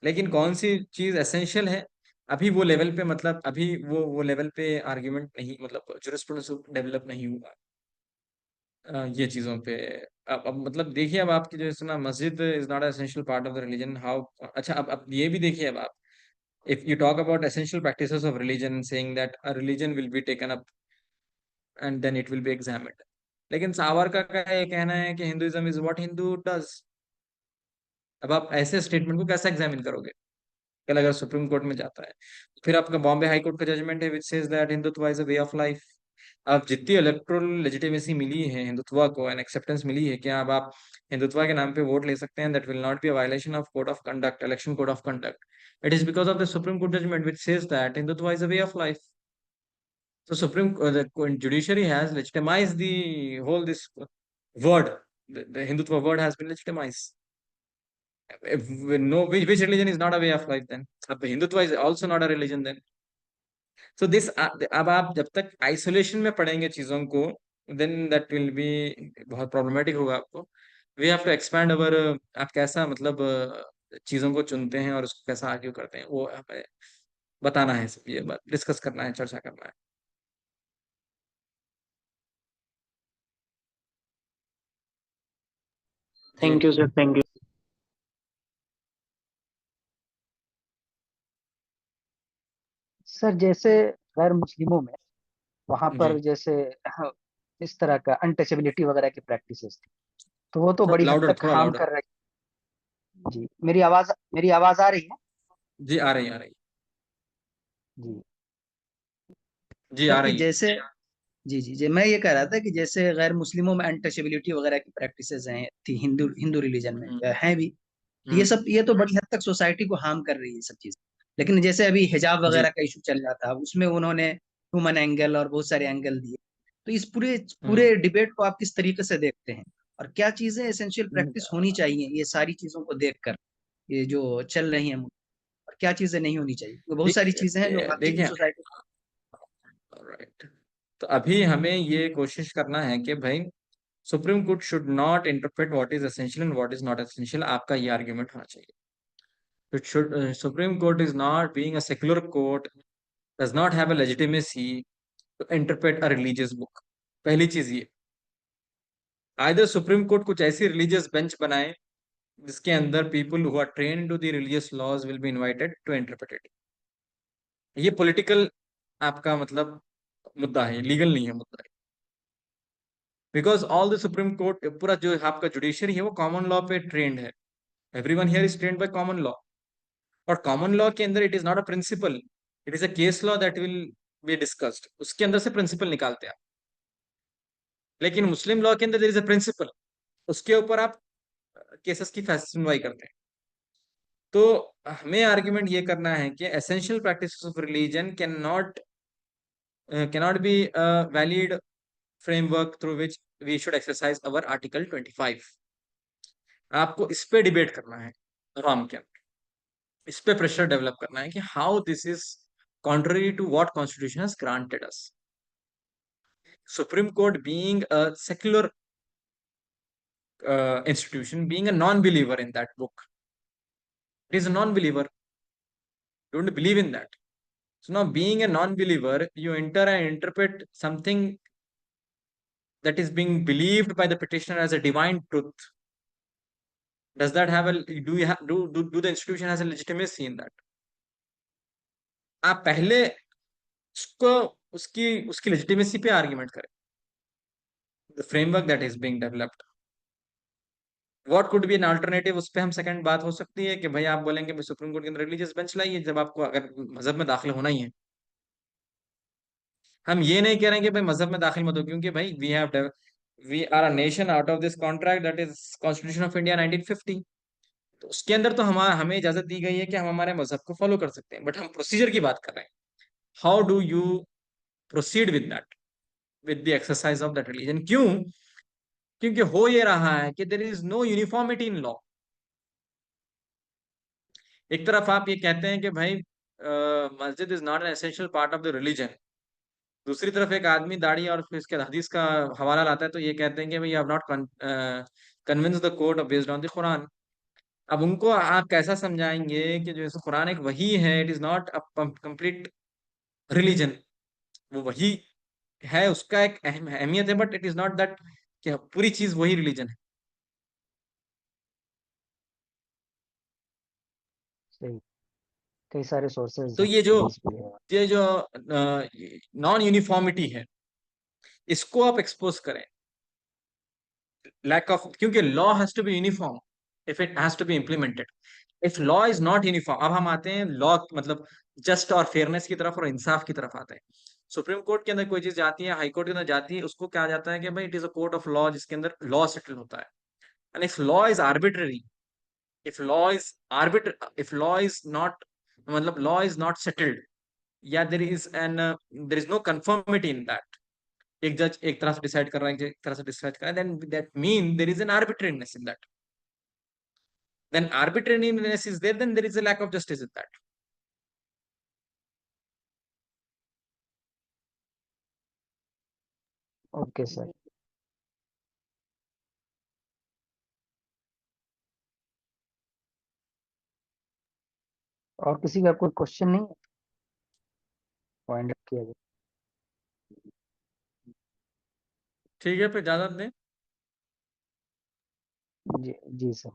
B: लेकिन कौन सी चीज एसेंशियल है अभी वो लेवल पे, मतलब अभी वो लेवल पे आर्ग्यूमेंट नहीं, मतलब जुरिस्प्रूडेंस डेवलप नहीं हुआ ये चीज़ों पे। अब मतलब देखिए, अब आपकी जो सुना, मस्जिद is not essential part of the religion, how. अच्छा, अब ये भी देखिए, अब आप, if you talk about essential practices of religion, saying that a religion will be taken up and then it will be examined, लेकिन सावरकर का ये कहना है कि Hinduism is what Hindu does. अब आप ऐसे स्टेटमेंट को कैसे एग्जामिन करोगे? कल अगर सुप्रीम कोर्ट में जाता है, फिर आपका बॉम्बे हाई कोर्ट का जजमेंट है विच says that Hindutva is a way of life. अब जितनी इलेक्टोरल लेजिटिमेसी मिली है हिंदुत्व को एंड एक्सेप्टेंस मिली है कि अब आप हिंदुत्व के नाम पे वोट ले सकते हैं, that will not be a violation of code of conduct, election code of conduct. It is because of the supreme Court judgment which says that Hindutva is a way of life. So the judiciary has legitimized the whole this word. The Hindutva word has been legitimized. If we know which religion is not a way of life, then Hindutva is also not a religion then. So this अब आप जब तक isolation में पढ़ेंगे चीजों को, then that will be बहुत problematic होगा आपको। We have to expand अवर आप कैसा मतलब चीजों को चुनते हैं और उसको कैसा आर्ग्यू करते हैं, वो हमें बताना है, सब ये बात डिस्कस करना है, चर्चा करना है।
E: Thank you sir, thank you.
D: Sir जैसे गैर मुस्लिमों में वहां
B: जी,
D: पर जैसे इस तरह का अनटचेबिलिटी वगैरह की प्रैक्टिसेस थी, तो वो तो
B: थोड़ा
D: बड़ी हद
B: लाउडर,
D: तक
B: थोड़ा
D: हार्म
B: लाउडर।
D: कर रही है। जी, मेरी आवाज आ रही है?
B: जी आ रही, आ रही।
D: जी।
B: जी आ
A: सर कि
B: रही है।
A: जैसे, जी जी जी, मैं ये कह रहा था कि जैसे गैर मुस्लिमों में अनटचेबिलिटी वगैरह की प्रैक्टिसेस हैं, थी हिंदू हिंदू रिलीजन में
B: हम्म,
A: हैं भी। ये
B: हम्म,
A: सब, ये तो बड़ी हद तक सोसाइटी को हार्म कर रही है ये सब चीज। लेकिन जैसे अभी हिजाब
B: जी,
A: वगैरह का इशू चल रहा था, उसमें उन्होंने ह्यूमन एंगल और बहुत सारे एंगल दिए। तो इस पूरे
B: हम्म,
A: पूरे डिबेट को आप किस तरीके से देखते हैं, और क्या चीजें एसेंशियल
B: हम्म,
A: प्रैक्टिस होनी चाहिए ये सारी चीजों को देखकर, ये जो चल रही है, और क्या चीजें नहीं होनी चाहिए? क्योंकि बहुत सारी चीजें हैं जो
B: देखिए
A: बाकी की
B: देखिए,
A: सोसाइटी।
B: राइट। तो अभी हमें ये कोशिश करना है कि भाई Supreme Court should not interpret what is essential and what is not essential, आपका ये आर्ग्यूमेंट होना चाहिए। It should Supreme court is not being a secular court, does not have a legitimacy to interpret a religious book. पहली चीज ये, either supreme court कुछ ऐसी religious bench बनाए जिसके अंदर people who are train to the religious laws will be invited to interpret it. ये political आपका मतलब मुद्दा है, लीगल नहीं है मुद्दा है। Because all the supreme Court, पूरा जो आपका जुडिशरी है वो कॉमन लॉ पे ट्रेंड है। Everyone here is trained by common law, और कॉमन लॉ के अंदर it is not a principle, it is a case law that will be discussed, उसके अंदर से प्रिंसिपल निकालते हैं आप। लेकिन मुस्लिम लॉ के अंदर देयर इज अ प्रिंसिपल, उसके ऊपर आप केसेस की सुनवाई करते हैं। तो हमें आर्ग्यूमेंट ये करना है कि essential practice of religion can not be valid framework through which we should exercise our article 25। आपको इस पे डिबेट करना है आराम के अंदर, इस पे प्रेशर डेवलप करना है कि how this is contrary to what constitution has granted us। supreme court being a secular institution, being a non-believer in that book, it is a non-believer, don't believe in that. So now being a non-believer, you enter and interpret something that is being believed by the petitioner as a divine truth. Does that have a, do you have do the institution has a legitimacy in that? आप पहले उसको, उसकी उसकी legitimacy पे argument करें, the framework that is being developed, what could be an alternative. उस पे हम सेकंड बात हो सकती है कि भाई आप बोलेंगे भाई सुप्रीम कोर्ट के अंदर रिलीजियस बेंच लाइए जब आपको अगर मजहब में दाखिल होना ही है। हम ये नहीं कह रहे हैं कि भाई मजहब में दाखिल मत हो, क्योंकि भाई we are a nation out of this contract that is constitution of India 1950। तो उसके अंदर तो हमें इजाजत दी गई है कि हम हमारे मजहब को फॉलो कर सकते हैं, बट हम प्रोसीजर की बात कर रहे हैं, how do you proceed with that, with the exercise of that religion. क्यों? क्योंकि हो ये रहा है कि there is no uniformity in law. एक तरफ आप ये कहते हैं कि भाई मस्जिद is not an essential part of the religion, दूसरी तरफ एक आदमी दाढ़ी और फिर इसके हदीस का हवाला लाता है तो ये कहते हैं कि भाई have not convince the court based on the Quran. अब उनको आप कैसा समझाएंगे कि जो इस कुरान एक वही है, it is not a complete religion. वो वही है, उसका एक अहमियत है, but it is not that कि पूरी चीज वही रिलीजन है।
D: सही, कई सारे सोर्सेज
B: तो
D: हैं हदीस वगैरह।
B: ये जो नॉन यूनिफॉर्मिटी है, इसको आप एक्सपोज करें। लैक ऑफ, क्योंकि law has to be uniform if it has to be implemented. If law is not uniform, अब हम आते हैं लॉ मतलब जस्ट और फेयरनेस की तरफ और इंसाफ की तरफ आते हैं। सुप्रीम कोर्ट के अंदर कोई चीज जाती है, हाई कोर्ट के अंदर जाती है, उसको कहा जाता है कि भाई it is a court of law, जिसके अंदर लॉ सेटल होता है। And if law is arbitrary, if law is if law is not, मतलब law is not settled, या there is no conformity in that, एक जज एक तरह से डिसाइड कर रहा है, एक तरह से डिसाइड कर रहा है, then that mean there is an arbitrariness in that. Then arbitrariness is there, then there is a lack of justice in that.
D: Okay sir. और किसी का कोई क्वेश्चन नहीं है, पॉइंट किया जाए।
B: ठीक है, फिर इजाजत दें।
D: जी जी सर।